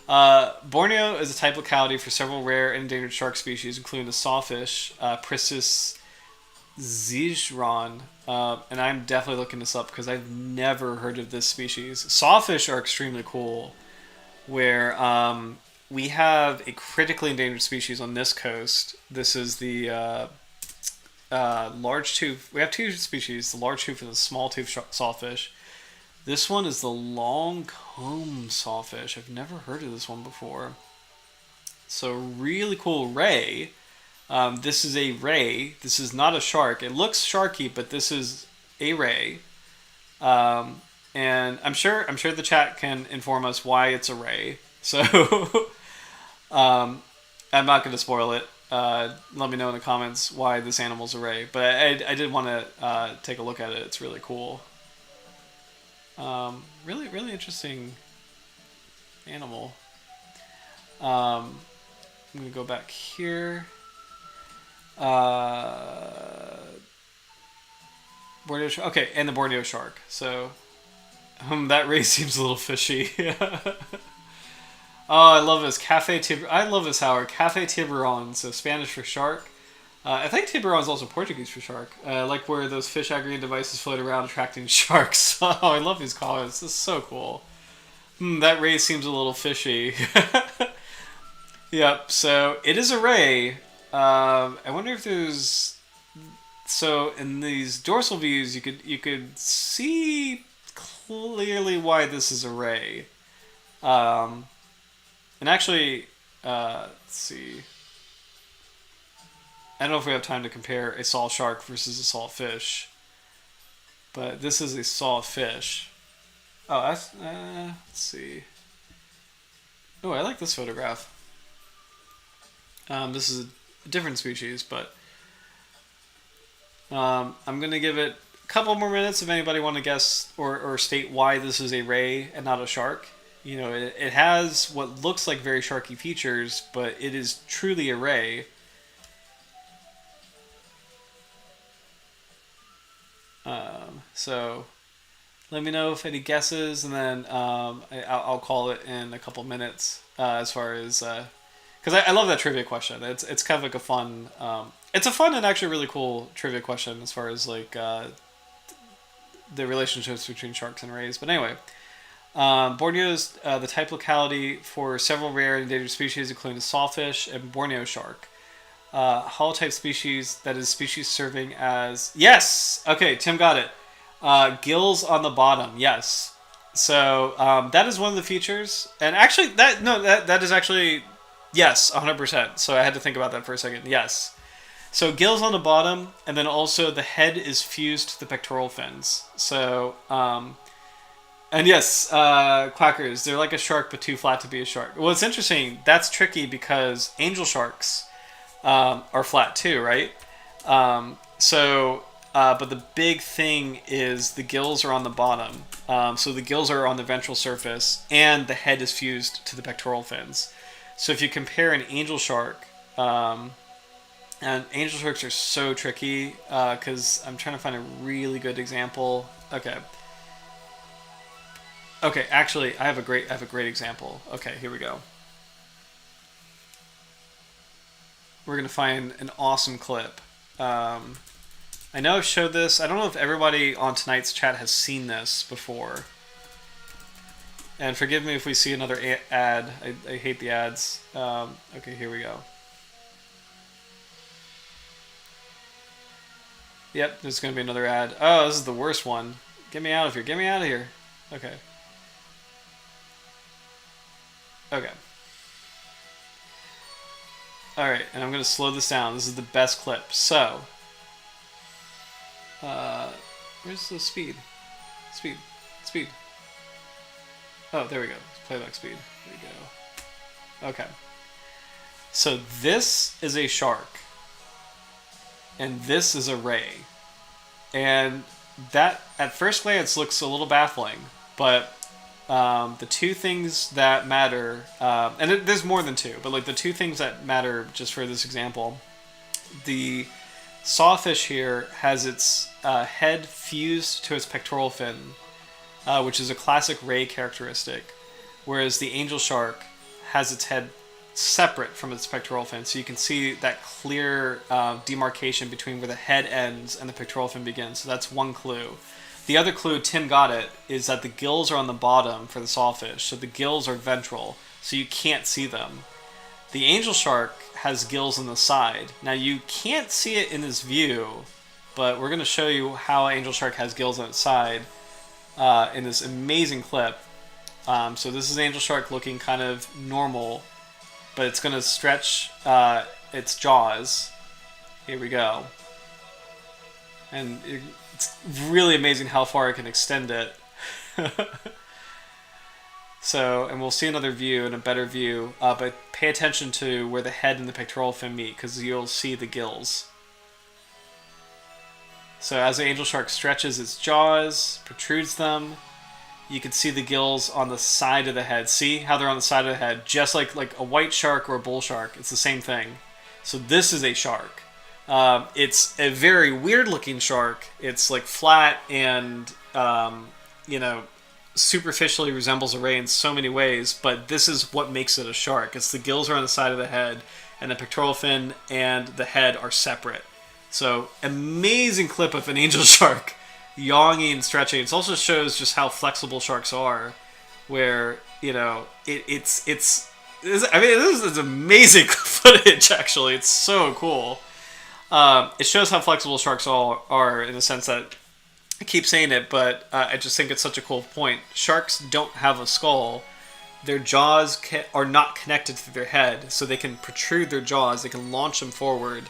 Speaker 1: Borneo is a type locality for several rare and endangered shark species, including the sawfish, Pristis zijron, and I'm definitely looking this up because I've never heard of this species. Sawfish are extremely cool, where we have a critically endangered species on this coast. This is the large tooth. We have two species, the large tooth and the small tooth sawfish. This one is the long comb sawfish. I've never heard of this one before. So really cool ray. This is a ray. This is not a shark. It looks sharky, but this is a ray. And I'm sure the chat can inform us why it's a ray. So I'm not going to spoil it. Let me know in the comments why this animal's a ray. But I did want to take a look at it. It's really cool. Really, really interesting animal. I'm going to go back here. Borneo shark. Okay, and the Borneo shark. So, that ray seems a little fishy. Oh, I love this. I love this, Howard. Cafe Tiburon, so Spanish for shark. I think tiburon is also Portuguese for shark. Like where those fish aggregating devices float around attracting sharks. Oh, I love these comments. This is so cool. That ray seems a little fishy. Yep, so it is a ray. I wonder if there's... So in these dorsal views, you could see clearly why this is a ray. And actually, let's see. I don't know if we have time to compare a saw shark versus a saw fish, but this is a saw fish. Oh, that's, let's see. Oh, I like this photograph. This is a different species, but I'm going to give it a couple more minutes if anybody want to guess or state why this is a ray and not a shark. You know, it has what looks like very sharky features, but it is truly a ray. So let me know if any guesses, and then I'll call it in a couple minutes as far as... Because I love that trivia question. It's kind of like a fun... it's a fun and actually really cool trivia question as far as like the relationships between sharks and rays. But anyway, Borneo is the type locality for several rare and endangered species, including the sawfish and Borneo shark. Holotype species, that is species serving as... Yes! Okay, Tim got it. Gills on the bottom, yes. So that is one of the features. And actually, that is actually... Yes, 100%. So I had to think about that for a second. Yes. So gills on the bottom, and then also the head is fused to the pectoral fins. So, and yes, quackers, they're like a shark but too flat to be a shark. Well, it's interesting. That's tricky because angel sharks are flat too, right? But the big thing is the gills are on the bottom. So the gills are on the ventral surface, and the head is fused to the pectoral fins. So if you compare an angel shark, and angel sharks are so tricky because I'm trying to find a really good example. Okay, actually, I have a great example. Okay, here we go. We're gonna find an awesome clip. I know I've showed this. I don't know if everybody on tonight's chat has seen this before. And forgive me if we see another ad. I hate the ads. Okay, here we go. Yep, there's going to be another ad. Oh, this is the worst one. Get me out of here. Get me out of here. Okay. Okay. Alright, and I'm going to slow this down. This is the best clip. So, where's the speed? Speed. Oh, there we go. Playback speed. There we go. Okay. So this is a shark. And this is a ray. And that, at first glance, looks a little baffling. But the two things that matter... and there's more than two. But like the two things that matter, just for this example. The sawfish here has its head fused to its pectoral fin. Which is a classic ray characteristic, whereas the angel shark has its head separate from its pectoral fin, so you can see that clear demarcation between where the head ends and the pectoral fin begins. So that's one clue. The other clue, Tim got it, is that the gills are on the bottom for the sawfish, so the gills are ventral, so you can't see them. The angel shark has gills on the side. Now you can't see it in this view, but we're going to show you how angel shark has gills on its side. In this amazing clip. So this is angel shark looking kind of normal, but it's going to stretch its jaws. Here we go. And it's really amazing how far it can extend it. So, and we'll see another view and a better view, but pay attention to where the head and the pectoral fin meet, because you'll see the gills. So as the angel shark stretches its jaws, protrudes them, you can see the gills on the side of the head. See how they're on the side of the head? Just like a white shark or a bull shark. It's the same thing. So this is a shark. It's a very weird looking shark. It's like flat and, superficially resembles a ray in so many ways, but this is what makes it a shark. It's the gills are on the side of the head, and the pectoral fin and the head are separate. So, amazing clip of an angel shark yawning and stretching. It also shows just how flexible sharks are. where I mean, this is amazing footage. Actually, it's so cool. It shows how flexible sharks all are in the sense that I keep saying it, but I just think it's such a cool point. Sharks don't have a skull. Their jaws are not connected to their head, so they can protrude their jaws. They can launch them forward,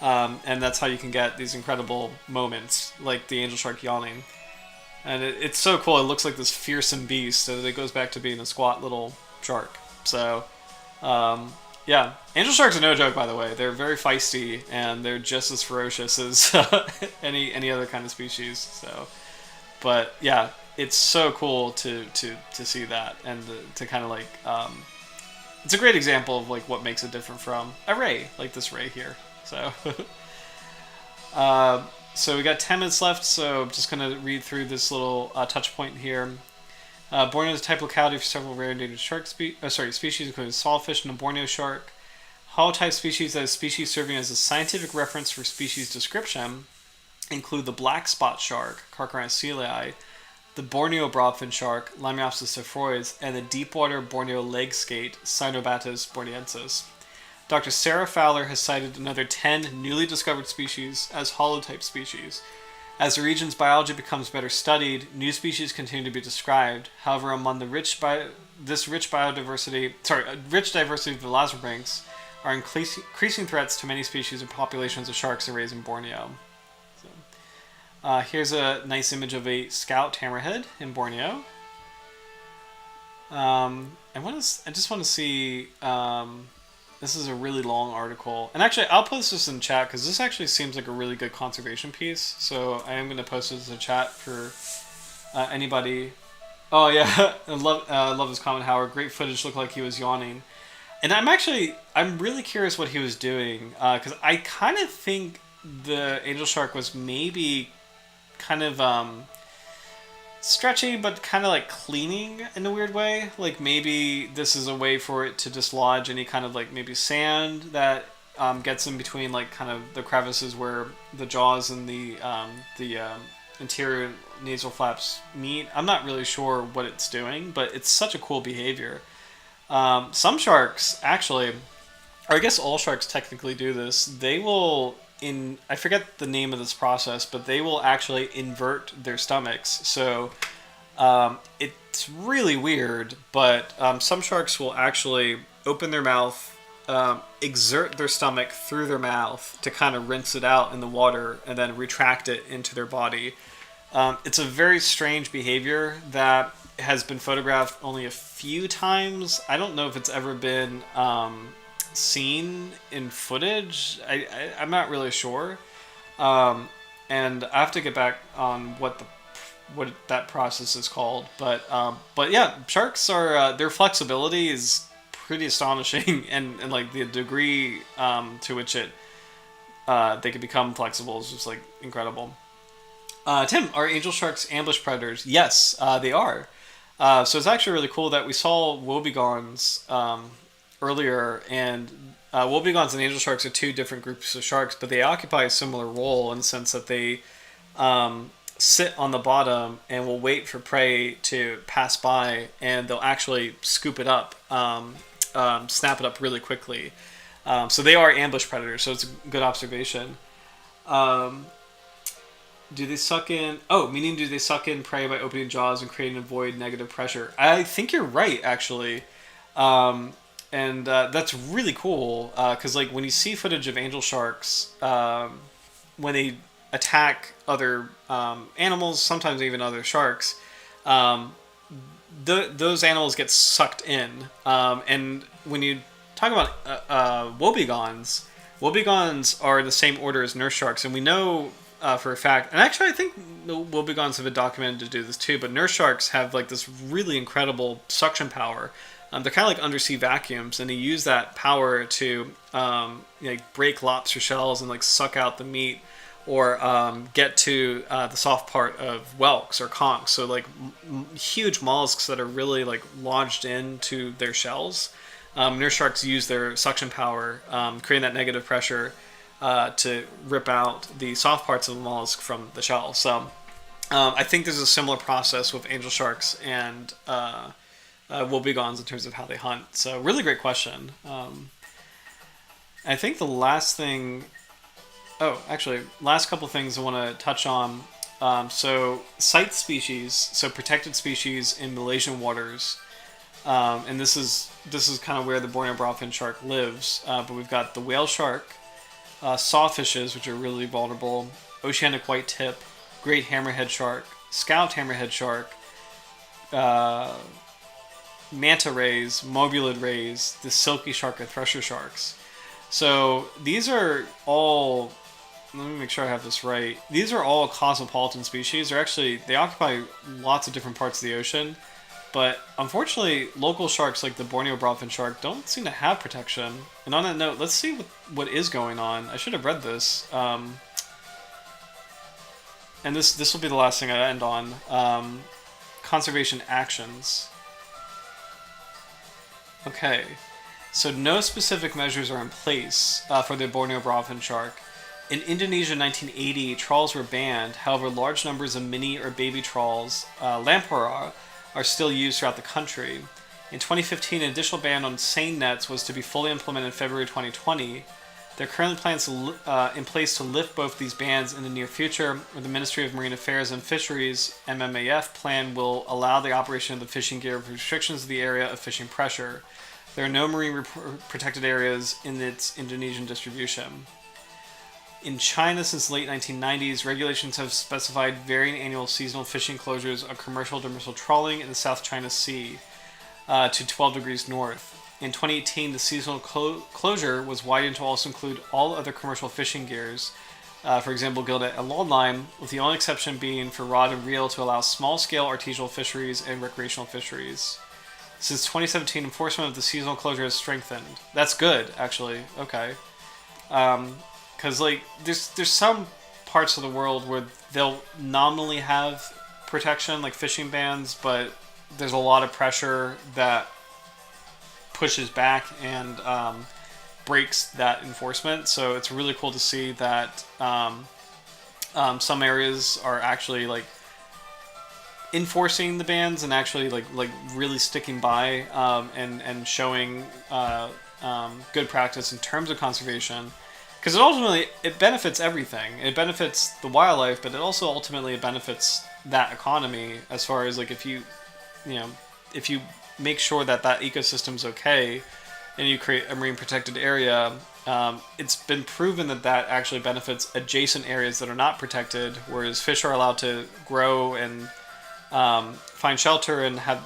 Speaker 1: and that's how you can get these incredible moments, like the angel shark yawning. And it's so cool. It looks like this fearsome beast, so it goes back to being a squat little shark. So, yeah. Angel sharks are no joke, by the way. They're very feisty, and they're just as ferocious as any other kind of species. So, but yeah, it's so cool to see that, and to kind of like, it's a great example of like what makes it different from a ray, like this ray here. So, so we got 10 minutes left, so I'm just going to read through this little touch point here. Borneo is a type locality for several rare endangered shark species, including sawfish and a Borneo shark. Holotype species, that is species serving as a scientific reference for species description, include the black spot shark, Conroe-Nicholls, the Borneo Broadfin Shark, Lamiopsis tephrodes, and the deepwater Borneo leg skate, Cynobatus borneensis. Dr. Sarah Fowler has cited another 10 newly discovered species as holotype species. As the region's biology becomes better studied, new species continue to be described. However, among the rich diversity of the elasmobranchs are increasing threats to many species and populations of sharks that raise in Borneo. So, here's a nice image of a scout hammerhead in Borneo. I just want to see. This is a really long article. And actually, I'll post this in chat because this actually seems like a really good conservation piece. So I am going to post this in chat for anybody. Oh, yeah. I love his comment, Howard. Great footage. Looked like he was yawning. And I'm really curious what he was doing. Because I kind of think the angel shark was maybe kind of stretchy, but kind of like cleaning in a weird way. Like maybe this is a way for it to dislodge any kind of like maybe sand that gets in between like kind of the crevices where the jaws and the interior nasal flaps meet. I'm not really sure what it's doing, but it's such a cool behavior. Some sharks actually, or I guess all sharks technically do this. They will I forget the name of this process, but they will actually invert their stomachs. So it's really weird, but some sharks will actually open their mouth, exert their stomach through their mouth to kind of rinse it out in the water and then retract it into their body. It's a very strange behavior that has been photographed only a few times. I don't know if it's ever been seen in footage. I'm not really sure, and I have to get back on what that process is called. But yeah, sharks are their flexibility is pretty astonishing, and like the degree to which they can become flexible is just like incredible. Tim, are angel sharks ambush predators? Yes, they are. So it's actually really cool that we saw wobegons earlier, and wobegons and angel sharks are two different groups of sharks, but they occupy a similar role in the sense that they sit on the bottom and will wait for prey to pass by, and they'll actually scoop it up, snap it up really quickly. So they are ambush predators, so it's a good observation. Do they suck in... Oh, meaning do they suck in prey by opening jaws and creating a void negative pressure? I think you're right, actually. And that's really cool, because like when you see footage of angel sharks, when they attack other animals, sometimes even other sharks, those animals get sucked in. And when you talk about wobegons are the same order as nurse sharks, and we know for a fact, and actually I think the wobegons have been documented to do this too, but nurse sharks have like this really incredible suction power. They're kind of like undersea vacuums, and they use that power to break lobster shells and like suck out the meat, or get to the soft part of whelks or conchs. So like huge mollusks that are really like lodged into their shells. Nurse sharks use their suction power, creating that negative pressure to rip out the soft parts of the mollusk from the shell. So I think there's a similar process with angel sharks and woebegons in terms of how they hunt. So really great question. I think the last thing. Oh, actually, last couple things I want to touch on. So site species, so protected species in Malaysian waters, and this is kind of where the Borneo Broadfin shark lives. But we've got the whale shark, sawfishes, which are really vulnerable, oceanic white tip, great hammerhead shark, scalloped hammerhead shark, manta rays, mobulid rays, the silky shark, or thresher sharks. So these are all. Let me make sure I have this right. These are all cosmopolitan species. They occupy lots of different parts of the ocean, but unfortunately, local sharks like the Borneo Broadfin shark don't seem to have protection. And on that note, let's see what is going on. I should have read this. And this will be the last thing I end on. Conservation actions. Okay, so no specific measures are in place for the Borneo Broadfin shark. In Indonesia in 1980, trawls were banned. However, large numbers of mini or baby trawls, lamprey, are still used throughout the country. In 2015, an additional ban on seine nets was to be fully implemented in February 2020. There are currently plans in place to lift both these bans in the near future, where the Ministry of Marine Affairs and Fisheries (MMAF) plan will allow the operation of the fishing gear with restrictions of the area of fishing pressure. There are no marine protected areas in its Indonesian distribution. In China, since the late 1990s, regulations have specified varying annual seasonal fishing closures of commercial demersal trawling in the South China Sea to 12 degrees north. In 2018, the seasonal closure was widened to also include all other commercial fishing gears, for example, gilnet and longline, with the only exception being for rod and reel to allow small-scale artisanal fisheries and recreational fisheries. Since 2017, enforcement of the seasonal closure has strengthened. That's good, actually. Okay. Because there's some parts of the world where they'll nominally have protection, like fishing bans, but there's a lot of pressure that pushes back and breaks that enforcement. So it's really cool to see that some areas are actually enforcing the bans and actually really sticking by and showing good practice in terms of conservation. Because it benefits everything. It benefits the wildlife, but it also ultimately benefits that economy. As far as if you make sure that ecosystem's okay, and you create a marine protected area, it's been proven that actually benefits adjacent areas that are not protected. Whereas fish are allowed to grow and find shelter and have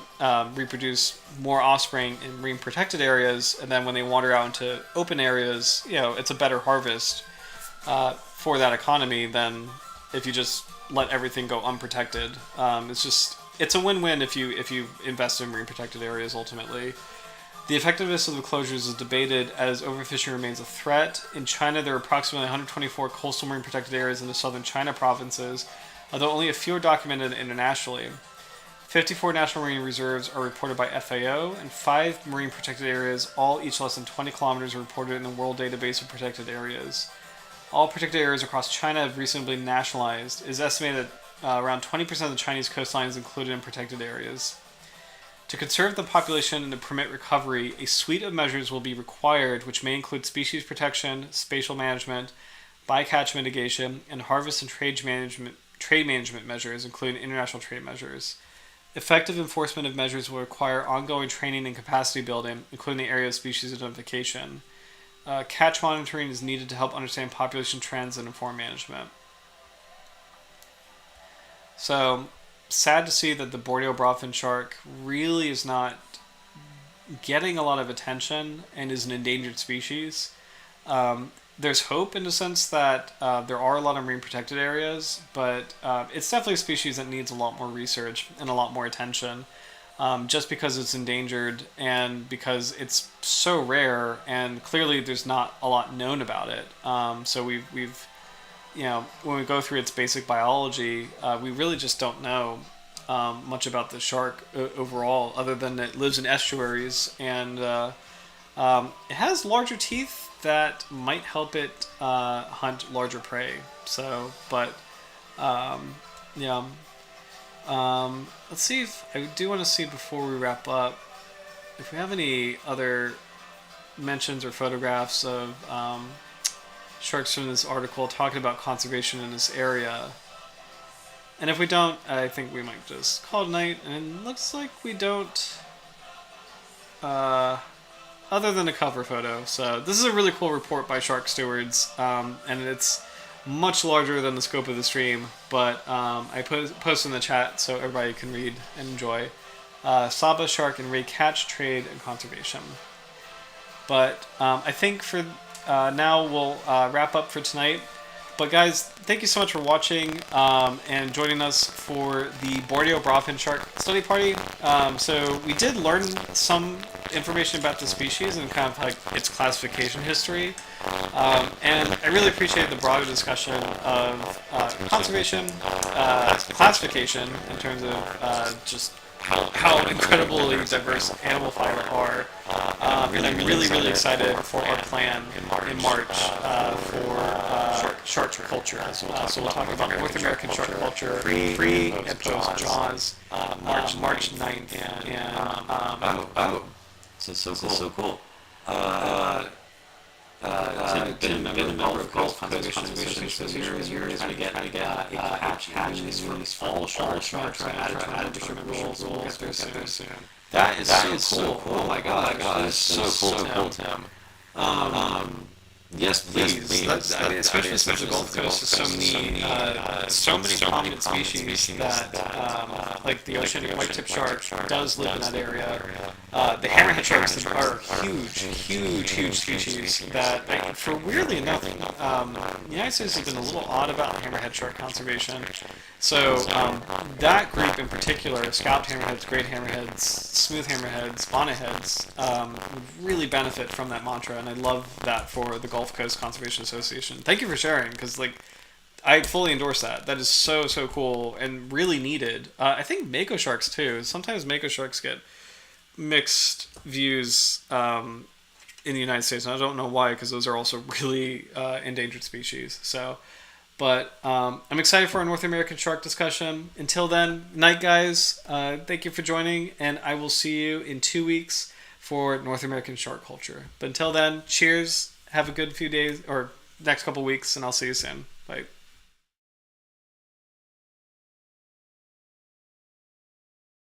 Speaker 1: reproduce more offspring in marine protected areas, and then when they wander out into open areas, it's a better harvest for that economy than if you just let everything go unprotected. It's a win-win if you invest in marine protected areas ultimately. The effectiveness of the closures is debated as overfishing remains a threat. In China, there are approximately 124 coastal marine protected areas in the southern China provinces, although only a few are documented internationally. 54 national marine reserves are reported by FAO, and 5 marine protected areas, all each less than 20 kilometers, are reported in the World Database of Protected Areas. All protected areas across China have recently been nationalized. It is estimated that around 20% of the Chinese coastline is included in protected areas. To conserve the population and to permit recovery, a suite of measures will be required, which may include species protection, spatial management, bycatch mitigation, and harvest and trade management measures, including international trade measures. Effective enforcement of measures will require ongoing training and capacity building, including the area of species identification. Catch monitoring is needed to help understand population trends and inform management. So, sad to see that the Borneo Broadfin shark really is not getting a lot of attention and is an endangered species. There's hope in the sense that there are a lot of marine protected areas, but it's definitely a species that needs a lot more research and a lot more attention, just because it's endangered and because it's so rare, and clearly there's not a lot known about it. So we've when we go through its basic biology, we really just don't know much about the shark overall, other than it lives in estuaries and it has larger teeth that might help it hunt larger prey. So, but let's see if I do want to see before we wrap up. if we have any other mentions or photographs of sharks from this article talking about conservation in this area. And if we don't, I think we might just call it a night. And it looks like we don't, other than a cover photo. So this is a really cool report by Shark Stewards, and it's much larger than the scope of the stream. But I post in the chat so everybody can read and enjoy. Saba shark and ray catch, trade, and conservation. But I think for now we'll wrap up for tonight. But guys, thank you so much for watching and joining us for the Borneo Broadfin Shark study party. So we did learn some information about the species and kind of like its classification history. And I really appreciate the broader discussion of conservation, classification in terms of just how incredibly diverse animal phyla are. And I'm really excited for our plan in March for shark culture. So we'll talk about North American shark culture, free and post Jaws, March 9th. And
Speaker 3: so cool. Been a member of Gulf Conservation Association for years, trying to get a hatch for these fall sharks, added different rules. We'll get there soon. That is so cool. Oh my god, that is so cool, Tim. Yes, please. Especially the Gulf Coast, there's so many prominent species that, like the oceanic white-tip shark, does live in that area. The hammerhead sharks are huge species that, for weirdly enough, the United States has been a little odd about hammerhead shark conservation. So that group in particular, scalloped hammerheads, great hammerheads, smooth hammerheads, bonnetheads, would really benefit from that mantra, and I love that for the Gulf Coast Conservation Association. Thank you for sharing, because I fully endorse that. That is so cool and really needed. I think mako sharks too. Sometimes mako sharks get mixed views in the United States, and I don't know why, because those are also really endangered species. But I'm excited for our North American shark discussion. Until then, night guys. Thank you for joining, and I will see you in 2 weeks for North American shark culture. But until then, cheers. Have a good few days or next couple weeks, and I'll see you soon. Bye.